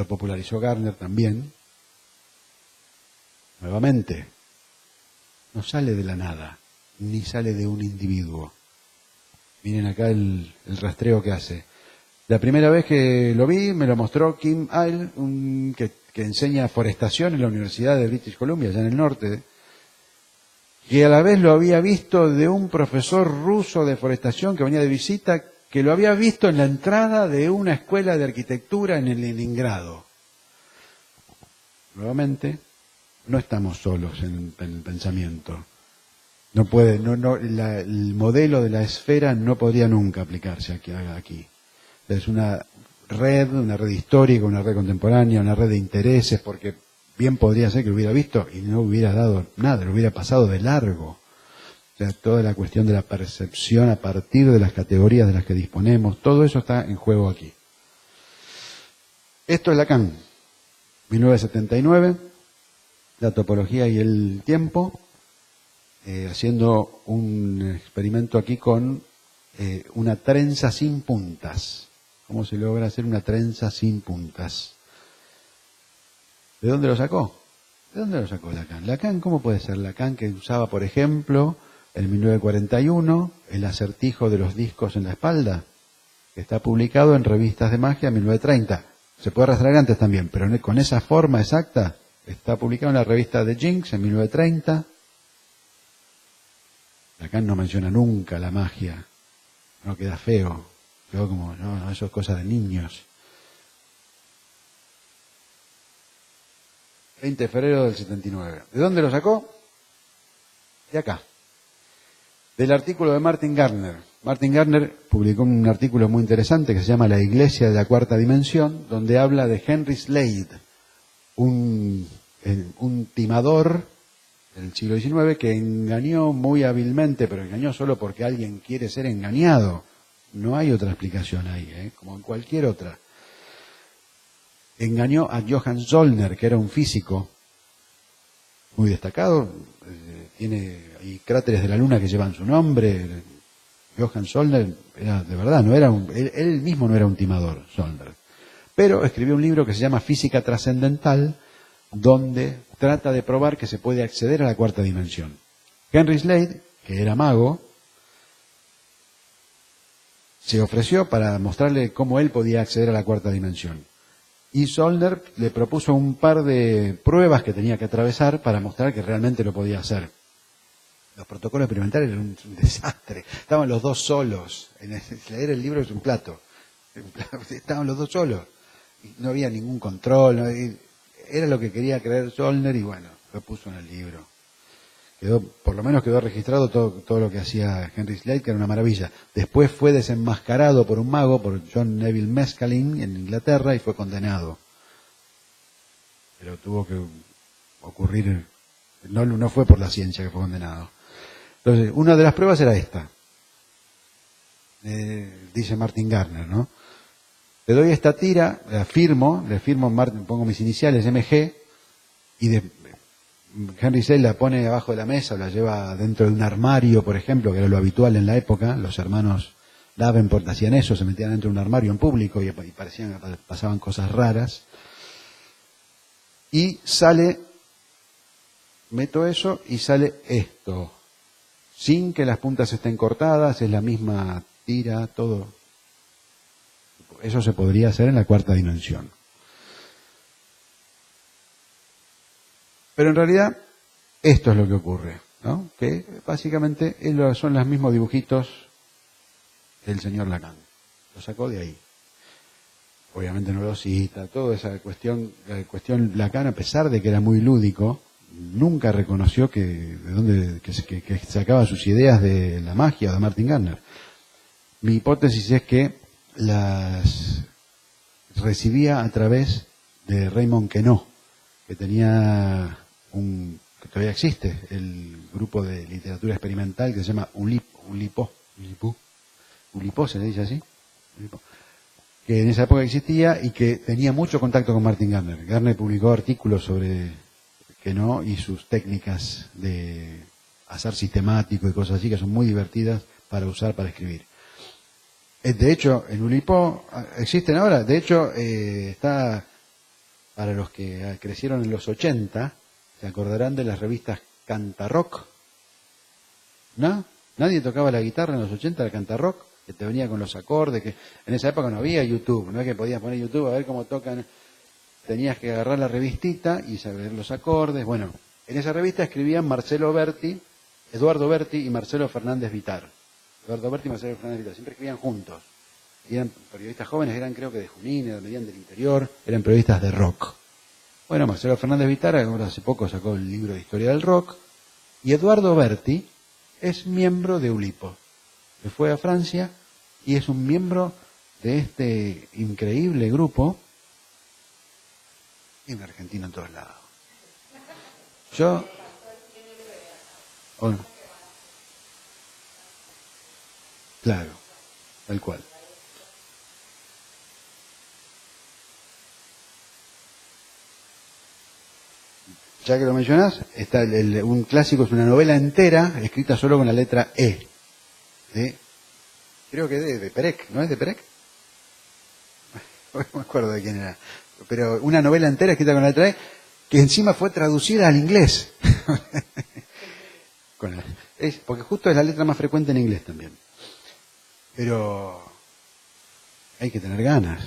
popularizó Gardner también. Nuevamente, no sale de la nada, ni sale de un individuo. Miren acá el rastreo que hace. La primera vez que lo vi me lo mostró Kim Isle, que enseña forestación en la Universidad de British Columbia, allá en el norte, que a la vez lo había visto de un profesor ruso de forestación que venía de visita, que lo había visto en la entrada de una escuela de arquitectura en el Leningrado. Nuevamente, no estamos solos en el pensamiento. El modelo de la esfera no podría nunca aplicarse aquí. Es una red histórica, una red contemporánea, una red de intereses, porque bien podría ser que lo hubiera visto y no hubiera dado nada, lo hubiera pasado de largo. O sea, toda la cuestión de la percepción a partir de las categorías de las que disponemos, todo eso está en juego aquí. Esto es Lacan, 1979, la topología y el tiempo, haciendo un experimento aquí con una trenza sin puntas. ¿Cómo se logra hacer una trenza sin puntas? ¿De dónde lo sacó? ¿De dónde lo sacó Lacan? Lacan, ¿cómo puede ser? Lacan que usaba, por ejemplo, en 1941, el acertijo de los discos en la espalda, que está publicado en revistas de magia en 1930. Se puede rastrear antes también, pero con esa forma exacta, está publicado en la revista de Jinx en 1930. Lacan no menciona nunca la magia. No, queda feo. Quedó como, no, eso es cosa de niños. 20 de febrero del 79. ¿De dónde lo sacó? De acá. Del artículo de Martin Gardner. Martin Gardner publicó un artículo muy interesante que se llama La Iglesia de la Cuarta Dimensión, donde habla de Henry Slade, un timador del siglo XIX que engañó muy hábilmente, pero engañó solo porque alguien quiere ser engañado. No hay otra explicación ahí, como en cualquier otra. Engañó a Johann Zollner, que era un físico muy destacado, hay cráteres de la Luna que llevan su nombre. Johann Zollner era, de verdad, no era él mismo no era un timador, Zollner. Pero escribió un libro que se llama Física Trascendental, donde trata de probar que se puede acceder a la cuarta dimensión. Henry Slade, que era mago, se ofreció para mostrarle cómo él podía acceder a la cuarta dimensión. Y Zollner le propuso un par de pruebas que tenía que atravesar para mostrar que realmente lo podía hacer. Los protocolos experimentales eran un desastre. Estaban los dos solos. Leer el libro es un plato. Estaban los dos solos. No había ningún control. Era lo que quería creer Zollner y bueno, lo puso en el libro. Por lo menos quedó registrado todo lo que hacía Henry Slade, que era una maravilla. Después fue desenmascarado por un mago, por John Neville Mescaline, en Inglaterra, y fue condenado. Pero tuvo que ocurrir, no fue por la ciencia que fue condenado. Entonces, una de las pruebas era esta. Dice Martin Gardner, ¿no? Le doy esta tira, le firmo, pongo mis iniciales, MG, y Henry Slade la pone abajo de la mesa, la lleva dentro de un armario, por ejemplo, que era lo habitual en la época. Los hermanos Davenport hacían eso, se metían dentro de un armario en público y pasaban cosas raras. Y meto eso y sale esto, sin que las puntas estén cortadas, es la misma tira, todo. Eso se podría hacer en la cuarta dimensión. Pero en realidad, esto es lo que ocurre, ¿no? Que básicamente son los mismos dibujitos del señor Lacan. Lo sacó de ahí. Obviamente no lo cita, toda esa cuestión Lacan, a pesar de que era muy lúdico, nunca reconoció que sacaba sus ideas de la magia o de Martin Gardner. Mi hipótesis es que las recibía a través de Raymond Queneau, que tenía que todavía existe, el grupo de literatura experimental que se llama Ulipo, se le dice así, Ulipo, que en esa época existía y que tenía mucho contacto con Martin Gardner. Gardner publicó artículos sobre Queneau y sus técnicas de azar sistemático y cosas así que son muy divertidas para usar para escribir. De hecho, en Ulipo existen ahora, de hecho, está para los que crecieron en los 80, se acordarán de las revistas Cantarock. ¿No? Nadie tocaba la guitarra en los 80, la Cantarock, que te venía con los acordes, que en esa época no había YouTube, no es que podías poner YouTube a ver cómo tocan, tenías que agarrar la revistita y saber los acordes. Bueno, en esa revista escribían Eduardo Berti y Marcelo Fernández Vitar. Eduardo Berti y Marcelo Fernández Vitar, siempre escribían juntos. Y eran periodistas jóvenes, eran creo que de Junín, venían del interior, eran periodistas de rock. Bueno, Marcelo Fernández Vitar, ahora hace poco sacó el libro de historia del rock, y Eduardo Berti es miembro de Ulipo. Se fue a Francia y es un miembro de este increíble grupo, y un argentino en todos lados. Claro, tal cual. Ya que lo mencionás, está un clásico, es una novela entera escrita solo con la letra E. Creo que de Perec, ¿no es de Perec? No me acuerdo de quién era. Pero una novela entera escrita con la letra E, que encima fue traducida al inglés. Porque justo es la letra más frecuente en inglés también. Pero hay que tener ganas.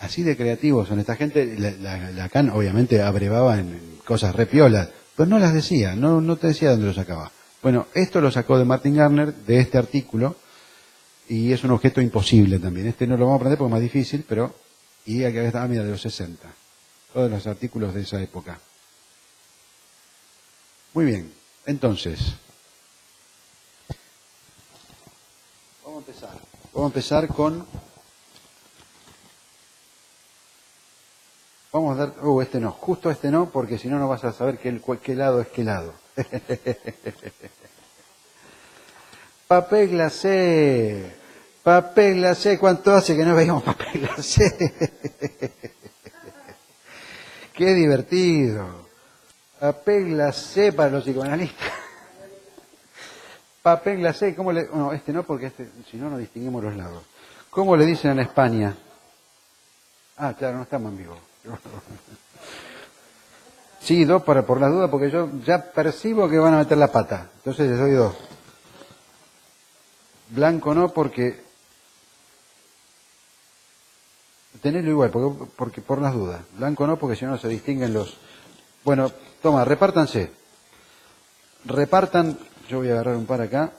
Así de creativos son esta gente. Lacan obviamente abrevaba en cosas re piolas, pero no las decía, no te decía dónde lo sacaba. Bueno, esto lo sacó de Martin Gardner, de este artículo, y es un objeto imposible también. Este no lo vamos a aprender porque es más difícil, pero... Y aquí está, mira, de los 60. Todos los artículos de esa época. Muy bien, entonces... Vamos a empezar con... Vamos a dar... este no, justo este no, porque si no, no vas a saber qué lado es qué lado. Papel glacé. Papel glacé. ¿Cuánto hace que no veíamos papel glacé? Qué divertido. Papel glacé para los psicoanalistas. Papel glacé, ¿cómo le...? No, este no, porque si no, no distinguimos los lados. ¿Cómo le dicen en España? Ah, claro, no estamos en vivo. Sí, dos por las dudas, porque yo ya percibo que van a meter la pata. Entonces les doy dos. Blanco no, porque... Tenedlo igual, porque por las dudas. Blanco no, porque si no se distinguen los... Bueno, toma, repártanse. Repartan, yo voy a agarrar un par acá.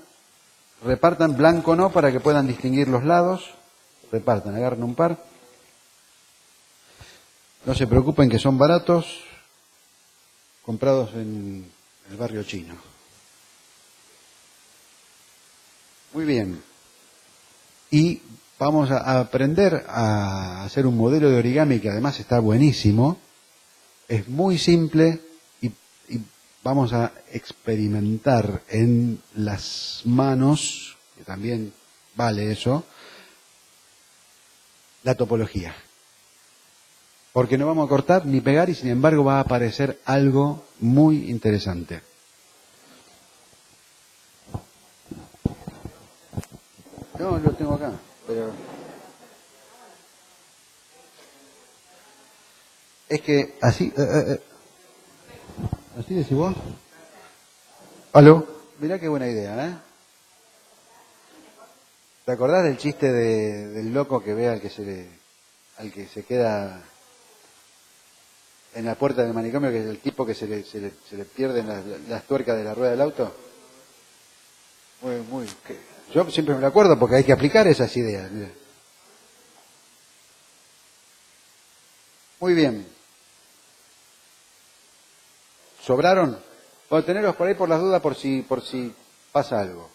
Repartan blanco no para que puedan distinguir los lados. Repartan, agarren un par. No se preocupen que son baratos, comprados en el barrio chino. Muy bien. Y vamos a aprender a hacer un modelo de origami que además está buenísimo. Es muy simple y vamos a experimentar en las manos, que también vale eso, la topología. Porque no vamos a cortar ni pegar y sin embargo va a aparecer algo muy interesante. No, lo tengo acá, pero... Es que así... ¿Así decís vos? ¿Aló? Mirá qué buena idea, ¿eh? ¿Te acordás del chiste del loco que ve al que se queda en la puerta del manicomio, que es el tipo que se le pierden las tuercas de la rueda del auto? Yo siempre me lo acuerdo porque hay que aplicar esas ideas. Mira. Muy bien. ¿Sobraron? Bueno, tenerlos por ahí por las dudas por si pasa algo.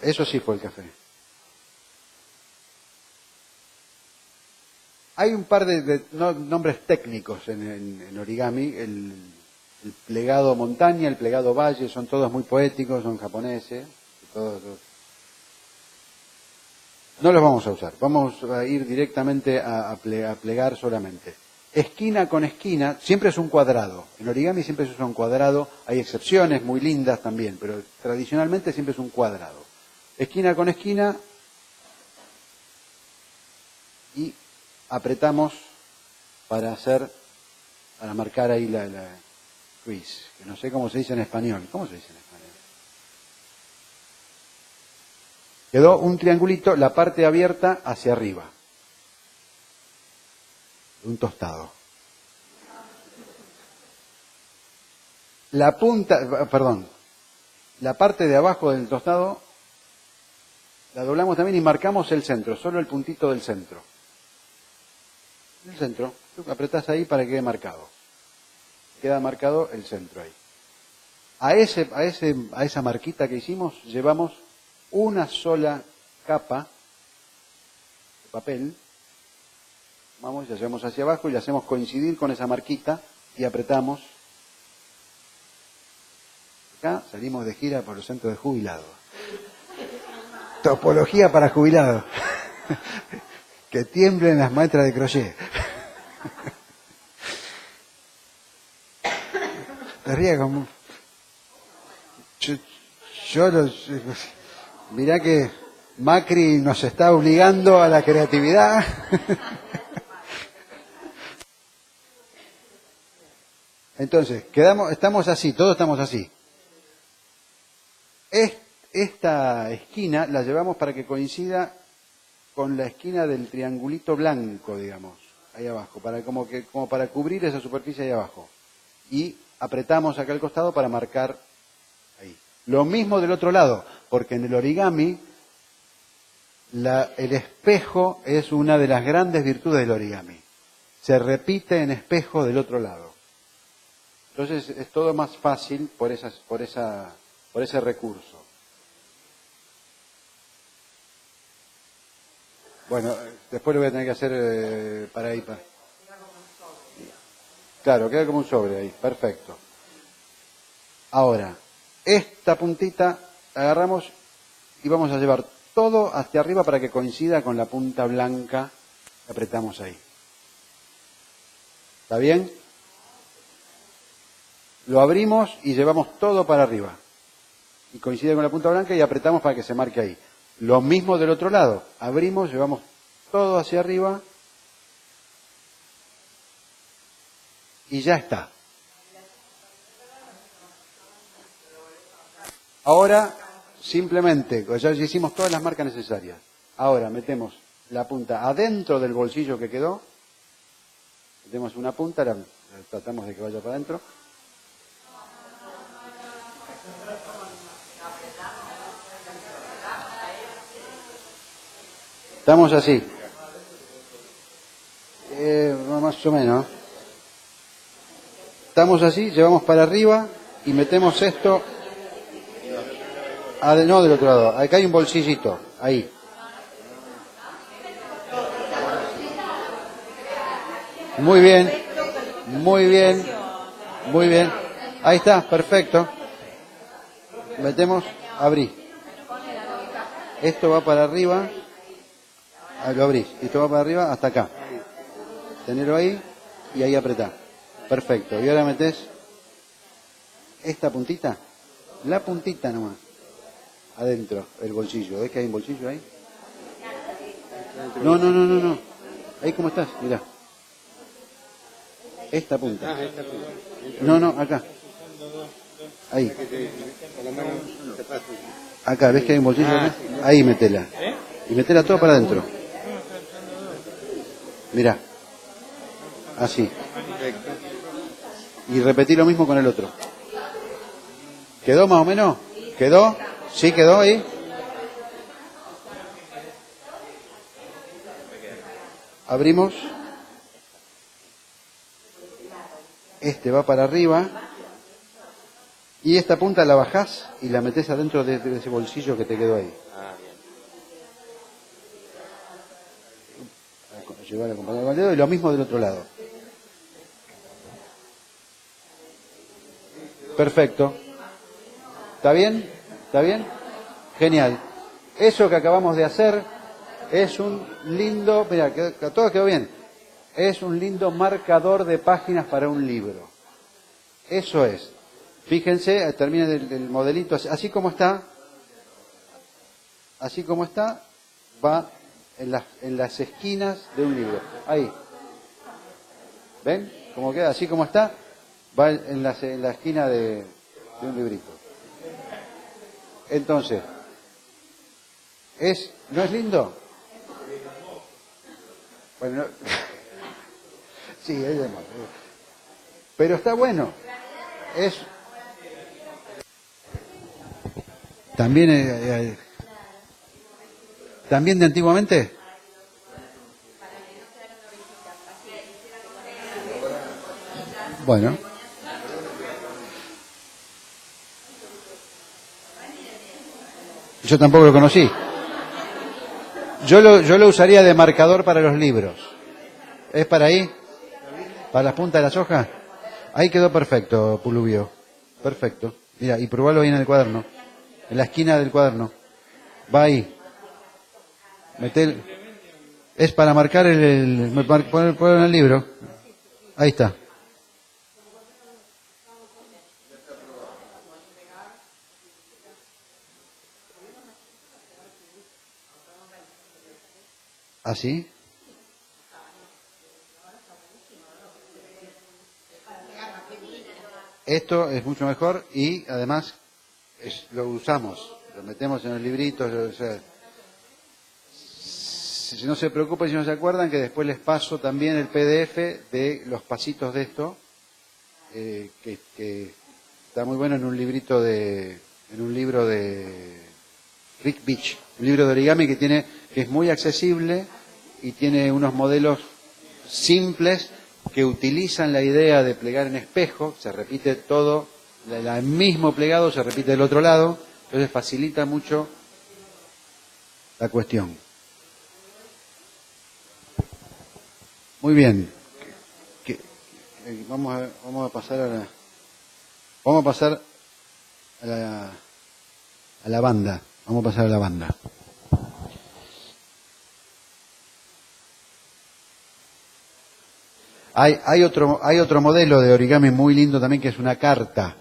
Eso sí fue el café. Hay un par de nombres técnicos en origami. El plegado montaña, el plegado valle, son todos muy poéticos, son japoneses. No los vamos a usar. Vamos a ir directamente a plegar solamente. Esquina con esquina, siempre es un cuadrado. En origami siempre se usa un cuadrado. Hay excepciones muy lindas también, pero tradicionalmente siempre es un cuadrado. Esquina con esquina y apretamos para marcar ahí la crease, que no sé cómo se dice en español. ¿Cómo se dice en español? Quedó un triangulito, la parte abierta hacia arriba. Un tostado. La parte de abajo del tostado la doblamos también y marcamos el centro, solo el puntito del centro. El centro, tú apretás ahí para que quede marcado. Queda marcado el centro ahí. A esa marquita que hicimos llevamos una sola capa de papel. Vamos, la llevamos hacia abajo y la hacemos coincidir con esa marquita y apretamos. Acá salimos de gira por el centro de jubilados. Topología para jubilados. Que tiemblen las maestras de crochet. Te ríes como... Mirá que Macri nos está obligando a la creatividad. Entonces, estamos así, todos estamos así. Esta esquina la llevamos para que coincida con la esquina del triangulito blanco, digamos, ahí abajo, como para cubrir esa superficie ahí abajo. Y apretamos acá al costado para marcar ahí. Lo mismo del otro lado, porque en el origami el espejo es una de las grandes virtudes del origami. Se repite en espejo del otro lado. Entonces es todo más fácil por ese recurso. Bueno, después lo voy a tener que hacer para ahí. Claro, queda como un sobre ahí, perfecto. Ahora, esta puntita agarramos y vamos a llevar todo hacia arriba para que coincida con la punta blanca que apretamos ahí. ¿Está bien? Lo abrimos y llevamos todo para arriba. Y coincide con la punta blanca y apretamos para que se marque ahí. Lo mismo del otro lado. Abrimos, llevamos todo hacia arriba y ya está. Ahora, simplemente, ya hicimos todas las marcas necesarias. Ahora metemos la punta adentro del bolsillo que quedó. Metemos una punta, tratamos de que vaya para adentro. Estamos así. Más o menos. Estamos así, llevamos para arriba y metemos esto. No del otro lado. Acá hay un bolsillito. Ahí. Muy bien. Muy bien. Muy bien. Ahí está, perfecto. Metemos, abrí. Esto va para arriba. Lo abrís. Esto va para arriba hasta acá. Tenerlo ahí y ahí apretá. Perfecto. Y ahora metés esta puntita. La puntita nomás. Adentro, el bolsillo. ¿Ves que hay un bolsillo ahí? No. Ahí como estás, mirá. Esta punta. No, acá. Ahí. Acá, ¿ves que hay un bolsillo acá? Ahí metela. Y metela todo para adentro. Mirá. Así. Y repetí lo mismo con el otro. ¿Quedó más o menos? ¿Quedó? ¿Sí quedó ahí? Abrimos. Este va para arriba. Y esta punta la bajás y la metés adentro de ese bolsillo que te quedó ahí. Llevar acompañado con el dedo y lo mismo del otro lado. Perfecto. ¿Está bien? ¿Está bien? Genial. Eso que acabamos de hacer es un lindo, mira, que todo quedó bien. Es un lindo marcador de páginas para un libro. Eso es. Fíjense, terminen el modelito así como está. Así como está, va en las esquinas de un libro. Ahí. ¿Ven? Cómo queda, así como está, va en la esquina de un librito. Entonces, ¿no es lindo? Bueno, sí, es de moda. Pero está bueno. También, también de antiguamente. Bueno. Yo tampoco lo conocí. Yo lo usaría de marcador para los libros. ¿Es para ahí? ¿Para las puntas de las hojas? Ahí quedó perfecto, Pulubio. Perfecto. Mira, y probalo ahí en el cuaderno. En la esquina del cuaderno. Va ahí. Es para marcar poner en el libro. Ahí está. ¿Así? Esto es mucho mejor y además lo usamos, lo metemos en los libritos. O sea, si no se preocupen, si no se acuerdan, que después les paso también el PDF de los pasitos de esto, que está muy bueno en un libro de Rick Beach, un libro de origami que es muy accesible y tiene unos modelos simples que utilizan la idea de plegar en espejo. Se repite todo, el mismo plegado se repite del otro lado, entonces facilita mucho la cuestión. Muy bien. Vamos a pasar a la banda. Vamos a pasar a la banda. Hay otro modelo de origami muy lindo también, que es una carta.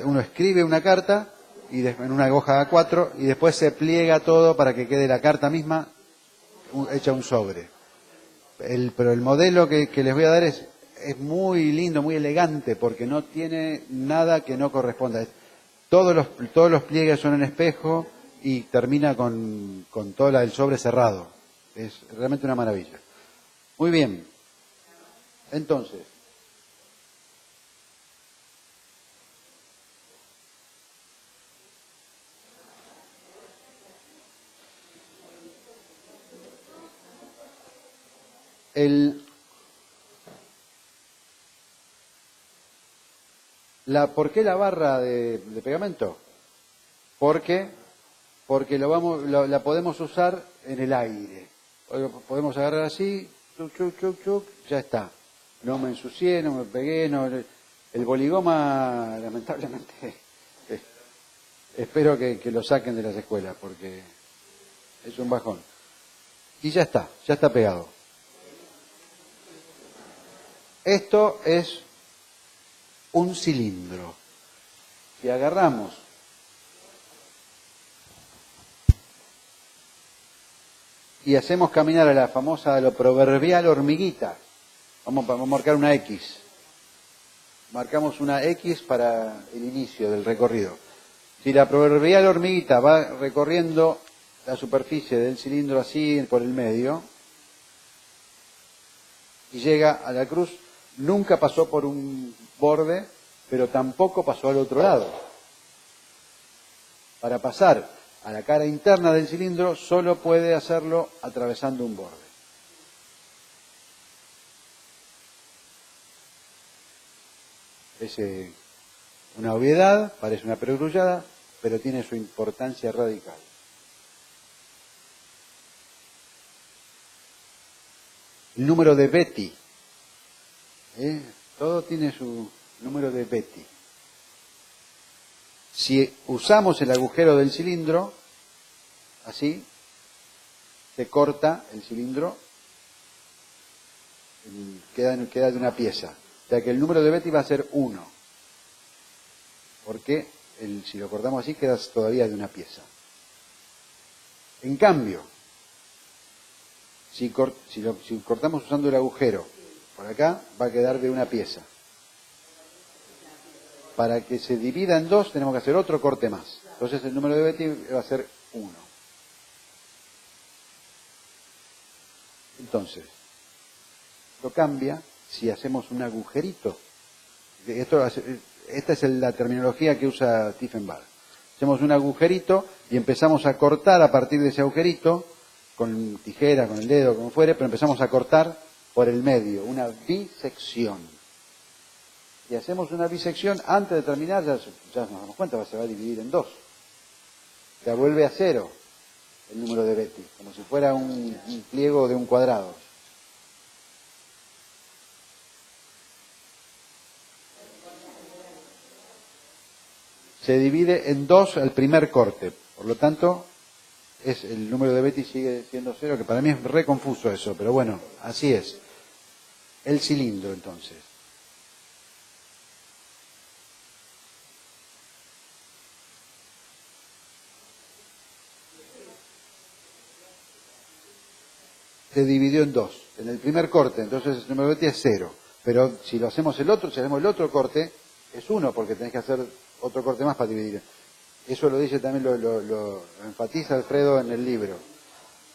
Uno escribe una carta en una hoja A4 y después se pliega todo para que quede la carta misma hecha un sobre. Pero el modelo que les voy a dar es muy lindo, muy elegante, porque no tiene nada que no corresponda. Todos los pliegues son en espejo y termina con todo el sobre cerrado. Es realmente una maravilla. Muy bien. Entonces, ¿por qué la barra de pegamento? Porque la podemos usar en el aire. Podemos agarrar así, chuc, chuc, chuc, chuc, ya está. No me ensucié, no me pegué, el boligoma, lamentablemente, espero que lo saquen de las escuelas, porque es un bajón. Y ya está pegado. Esto es un cilindro. Si agarramos y hacemos caminar a lo proverbial hormiguita, vamos a marcar una X. Marcamos una X para el inicio del recorrido. Si la proverbial hormiguita va recorriendo la superficie del cilindro así por el medio y llega a la cruz, nunca pasó por un borde, pero tampoco pasó al otro lado. Para pasar a la cara interna del cilindro solo puede hacerlo atravesando un borde. Es una obviedad, parece una perogrullada, pero tiene su importancia radical. El número de Betti. Todo tiene su número de Betti. Si usamos el agujero del cilindro, así, se corta el cilindro, queda de una pieza. O sea que el número de Betti va a ser 1. Porque si lo cortamos así, queda todavía de una pieza. En cambio, si cortamos usando el agujero por acá, va a quedar de una pieza. Para que se divida en 2 tenemos que hacer otro corte más. Entonces el número de Betti va a ser 1. Entonces, lo cambia si hacemos un agujerito. Esta es la terminología que usa Tiefenbach. Hacemos un agujerito y empezamos a cortar a partir de ese agujerito, con tijera, con el dedo, como fuere, pero empezamos a cortar por el medio, una bisección. Y hacemos una bisección, antes de terminar, ya nos damos cuenta, se va a dividir en 2. Se vuelve a 0 el número de Betti, como si fuera un pliego de un cuadrado. Se divide en 2 al primer corte, por lo tanto, el número de Betti sigue siendo 0, que para mí es re confuso eso, pero bueno, así es. El cilindro, entonces. Se dividió en 2. En el primer corte, entonces el número de Betti es 0. Pero si lo hacemos el otro, si hacemos el otro corte, es 1, porque tenés que hacer otro corte más para dividir. Eso lo dice también, lo enfatiza Alfredo en el libro.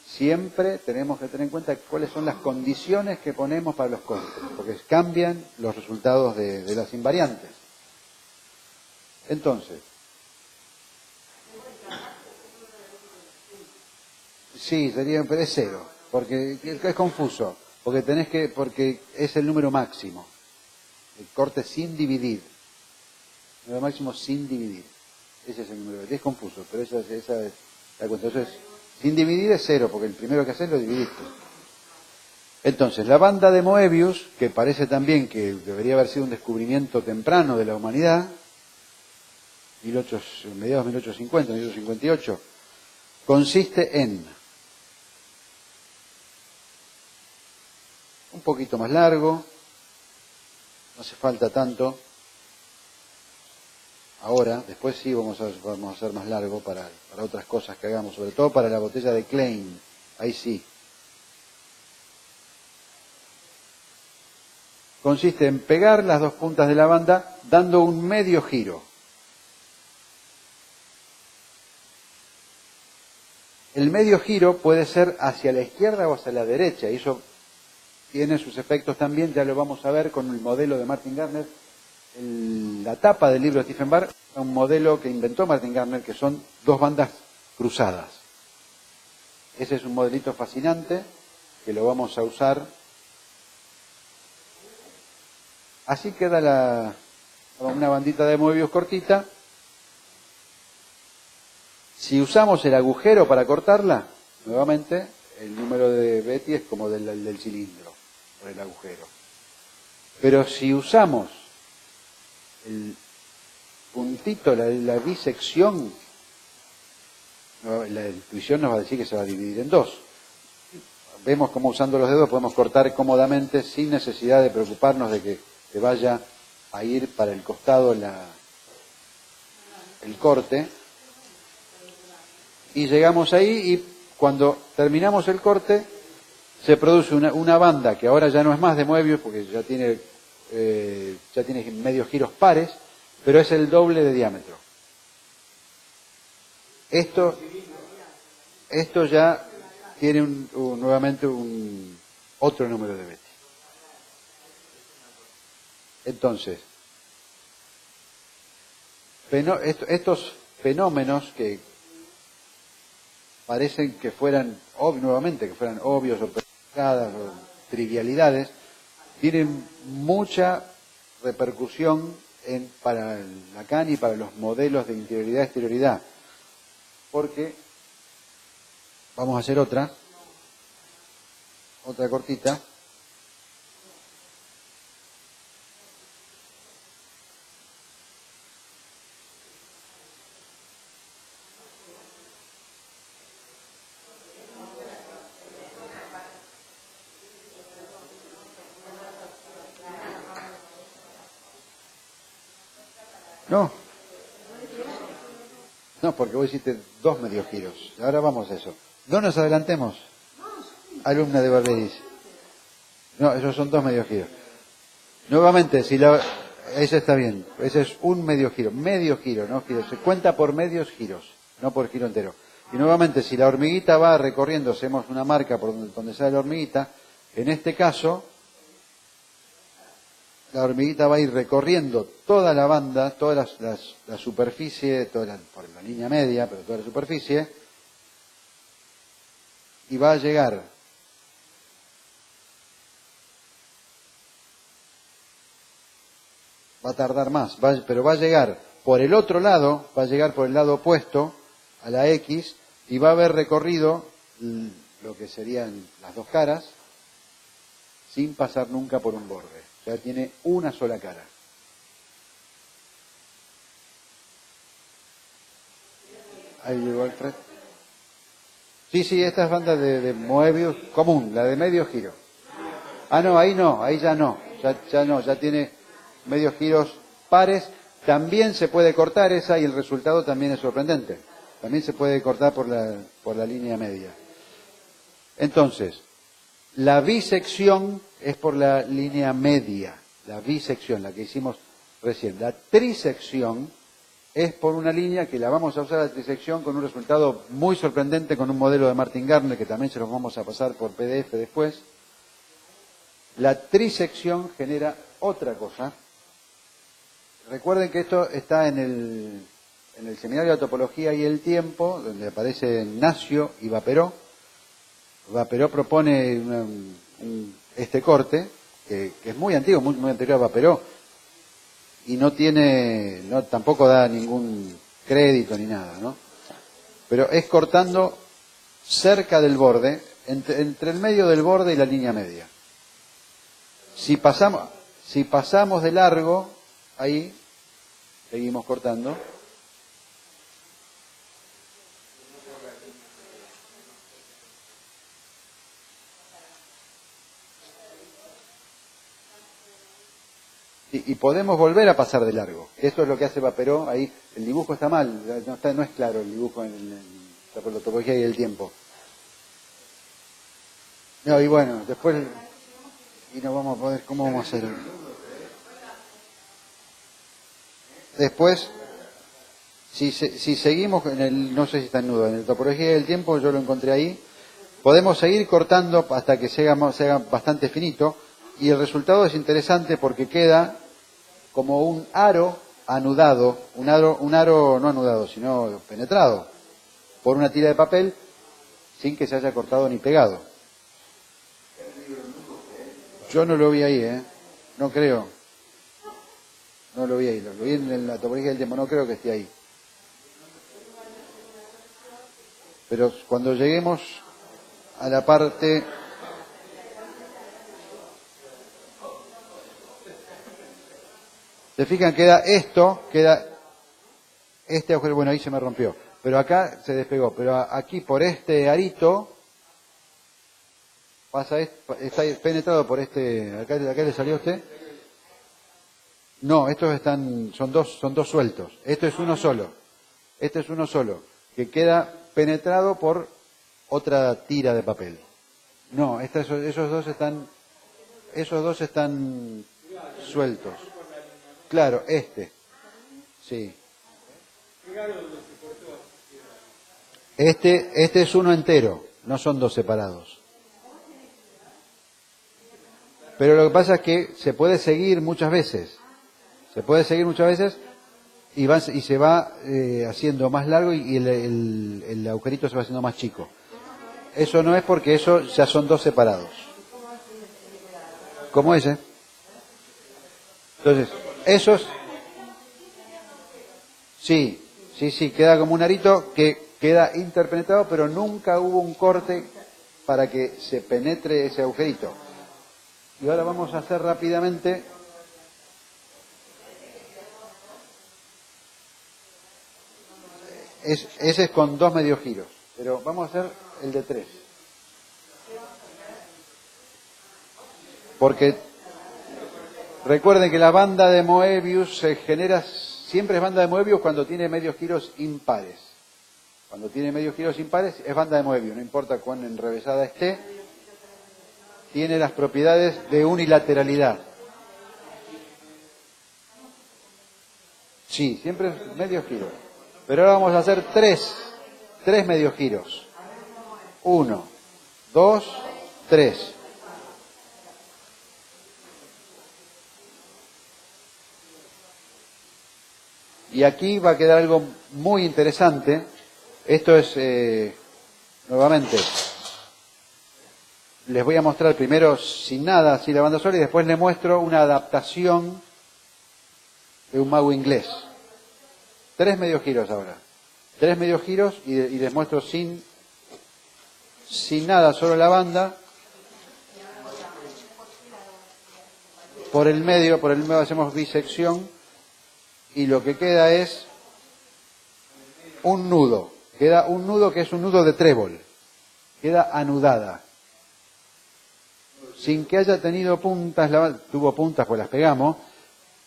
Siempre tenemos que tener en cuenta cuáles son las condiciones que ponemos para los cortes, porque cambian los resultados de las invariantes. Entonces, sí, sería, pero es 0, porque es confuso, porque es el número máximo. El corte sin dividir. El número máximo sin dividir. Ese es el número. Es confuso, pero esa es la cuenta. Entonces, sin dividir es 0, porque el primero que haces lo dividiste. Entonces, la banda de Moebius, que parece también que debería haber sido un descubrimiento temprano de la humanidad, mediados de 1850, 1858, consiste en un poquito más largo, no hace falta tanto. Ahora, después sí vamos a hacer más largo para otras cosas que hagamos, sobre todo para la botella de Klein, ahí sí. Consiste en pegar las dos puntas de la banda dando un medio giro. El medio giro puede ser hacia la izquierda o hacia la derecha, y eso tiene sus efectos también, ya lo vamos a ver con el modelo de Martin Gardner. La tapa del libro de Stephen Barr es un modelo que inventó Martin Gardner, que son dos bandas cruzadas. Ese es un modelito fascinante que lo vamos a usar. Así queda una bandita de Moebius cortita. Si usamos el agujero para cortarla, nuevamente el número de Betti es como del cilindro, por el agujero. Pero si usamos el puntito, la bisección, la intuición nos va a decir que se va a dividir en 2. Vemos cómo usando los dedos podemos cortar cómodamente sin necesidad de preocuparnos de que vaya a ir para el costado el corte. Y llegamos ahí y cuando terminamos el corte se produce una banda que ahora ya no es más de Moebius porque ya tiene medios giros pares, pero es el doble de diámetro. Esto ya tiene nuevamente otro número de Betti. Entonces, estos fenómenos que parecen que fueran obvios o pesadas o trivialidades, tienen mucha repercusión para Lacan y para los modelos de interioridad y exterioridad. Porque vamos a hacer otra cortita. No, porque vos hiciste 2 medios giros. Ahora vamos a eso. No nos adelantemos, alumna de Barberis. No, esos son 2 medios giros. Nuevamente, ese está bien. Ese es un medio giro, no giro. Se cuenta por medios giros, no por giro entero. Y nuevamente, si la hormiguita va recorriendo, hacemos una marca por donde sale la hormiguita. En este caso, la hormiguita va a ir recorriendo toda la banda, toda la superficie, por la línea media, pero toda la superficie, y va a llegar va a tardar más, pero va a llegar por el otro lado, va a llegar por el lado opuesto a la X, y va a haber recorrido lo que serían las dos caras, sin pasar nunca por un borde. Ya tiene una sola cara. Ahí llegó Alfred. Sí, esta es banda de Moebius común, la de medio giro. Ah, no, ahí ya no. Ya tiene medios giros pares. También se puede cortar esa y el resultado también es sorprendente. También se puede cortar por la línea media. Entonces, la bisección es por la línea media. la bisección, la que hicimos recién. La trisección es por una línea que la vamos a usar la trisección con un resultado muy sorprendente con un modelo de Martin Gardner que también se los vamos a pasar por PDF después. La trisección genera otra cosa. Recuerden que esto está en el seminario de topología y el tiempo, donde aparece Nacio y Vaperó. Vaperó propone este corte, que es muy antiguo, muy anterior a Vaperó, y tampoco da ningún crédito ni nada, ¿no? Pero es cortando cerca del borde, entre el medio del borde y la línea media. Si pasamos de largo, ahí seguimos cortando. Y podemos volver a pasar de largo. Esto es lo que hace Vaperó. Ahí el dibujo está mal, no es claro el dibujo en la topología y el tiempo. No, y bueno, después y no vamos a poder, ¿cómo vamos a hacer? Después, si seguimos no sé si está en nudo, en la topología del tiempo yo lo encontré ahí, podemos seguir cortando hasta que se haga bastante finito, y el resultado es interesante porque queda como un aro anudado, un aro no anudado, sino penetrado por una tira de papel sin que se haya cortado ni pegado. Yo no lo vi ahí, no creo. No lo vi ahí, lo vi en la topología del tiempo, no creo que esté ahí. Pero cuando lleguemos a la parte... ¿Se fijan? Queda este agujero, bueno, ahí se me rompió, pero acá se despegó, pero aquí por este arito está penetrado por acá le salió a usted. No, estos son dos sueltos. Esto es uno solo. Este es uno solo, que queda penetrado por otra tira de papel. No, esos dos están sueltos. Claro, sí. Este es uno entero, no son dos separados. Pero lo que pasa es que se puede seguir muchas veces. Y se va haciendo más largo y el agujerito se va haciendo más chico. Eso no es porque eso ya son dos separados. Como ese. Entonces, esos... Sí, queda como un arito que queda interpenetrado, pero nunca hubo un corte para que se penetre ese agujerito. Y ahora vamos a hacer rápidamente... Ese es con 2 medios giros, pero vamos a hacer el de 3. Porque recuerden que la banda de Moebius siempre es banda de Moebius cuando tiene medios giros impares. Cuando tiene medios giros impares es banda de Moebius, no importa cuán enrevesada esté, tiene las propiedades de unilateralidad. Sí, siempre es medios giros. Pero ahora vamos a hacer tres medios giros. 1, 2, 3. Y aquí va a quedar algo muy interesante. Esto es, nuevamente, les voy a mostrar primero sin nada, así la banda sola, y después les muestro una adaptación de un mago inglés. 3 medios giros ahora. 3 medios giros y les muestro sin nada, solo la banda. Por el medio hacemos bisección y lo que queda es un nudo. Queda un nudo que es un nudo de trébol. Queda anudada. Sin que haya tenido puntas, tuvo puntas pues las pegamos,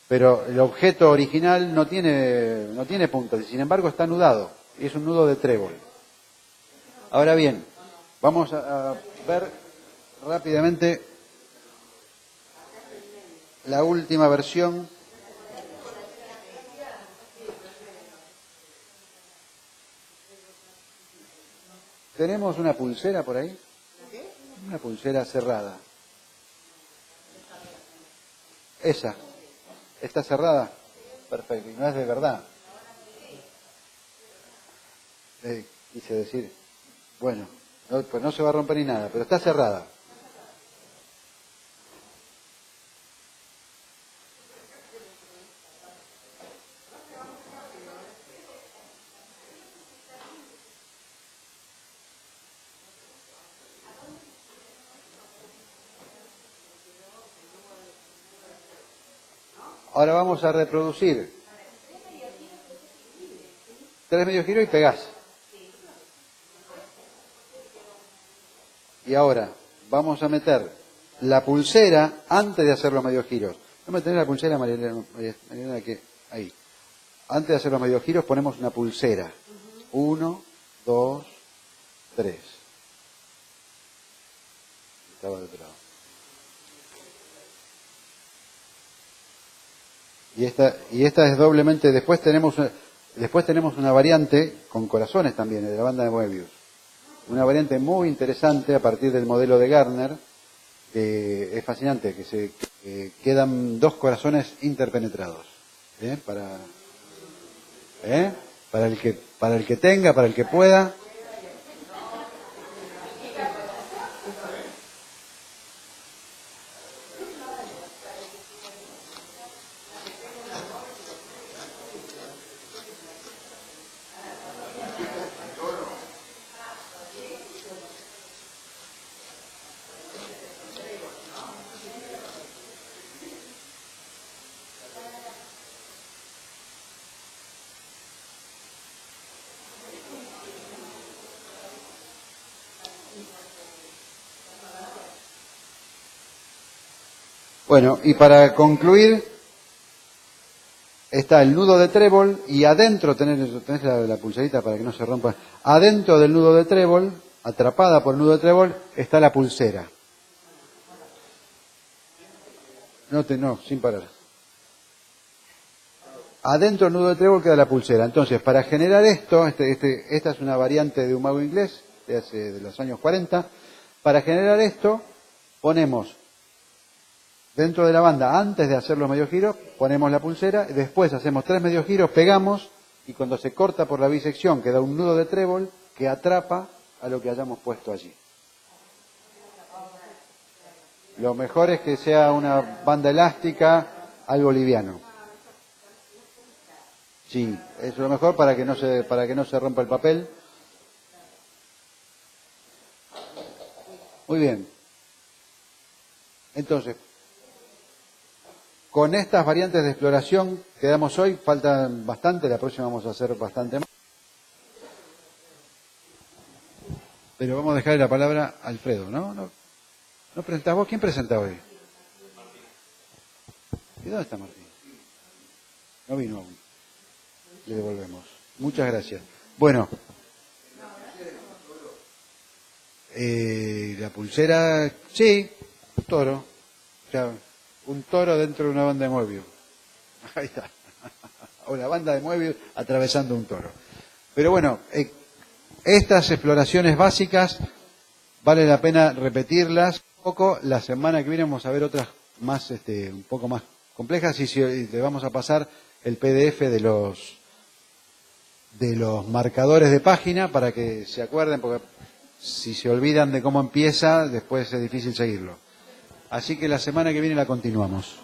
pero el objeto original no tiene puntas y sin embargo está anudado. Y es un nudo de trébol. Ahora bien, vamos a ver rápidamente la última versión. ¿Tenemos una pulsera por ahí? Una pulsera cerrada. Esa. ¿Está cerrada? Perfecto. Y no es de verdad. Quise decir, bueno, pues no se va a romper ni nada, pero está cerrada. Ahora vamos a reproducir 3 medios giros y pegás. Y ahora vamos a meter la pulsera antes de hacer los medios giros. No me tenés la pulsera, Marielena, que ahí. Antes de hacer los medios giros ponemos una pulsera. 1, 2, 3. Estaba del otro lado. Y esta es doblemente. Después tenemos una variante con corazones también, de la banda de Moebius. Una variante muy interesante a partir del modelo de Gardner, que es fascinante, que quedan 2 corazones interpenetrados. Para el que tenga, para el que pueda. Bueno, y para concluir, está el nudo de trébol y adentro, tenés la pulserita para que no se rompa, adentro del nudo de trébol, atrapada por el nudo de trébol, está la pulsera. No, sin parar. Adentro del nudo de trébol queda la pulsera. Entonces, para generar esto, esta es una variante de un mago inglés de los años 40. Para generar esto, ponemos dentro de la banda, antes de hacer los medios giros, ponemos la pulsera, después hacemos 3 medios giros, pegamos, y cuando se corta por la bisección queda un nudo de trébol que atrapa a lo que hayamos puesto allí. Lo mejor es que sea una banda elástica, algo liviano. Sí, es lo mejor para que no se rompa el papel. Muy bien. Entonces, con estas variantes de exploración que damos hoy, faltan bastante, la próxima vamos a hacer bastante más. Pero vamos a dejarle la palabra a Alfredo, ¿no? ¿No presentás vos? ¿Quién presenta hoy? ¿Y dónde está Martín? No vino aún. Le devolvemos. Muchas gracias. Bueno. La pulsera, sí, un toro. O sea, un toro dentro de una banda de Moebius. Ahí está. O la banda de Moebius atravesando un toro. Pero bueno, estas exploraciones básicas vale la pena repetirlas un poco. La semana que viene vamos a ver otras más, un poco más complejas y le vamos a pasar el PDF de los marcadores de página para que se acuerden, porque si se olvidan de cómo empieza, después es difícil seguirlo. Así que la semana que viene la continuamos.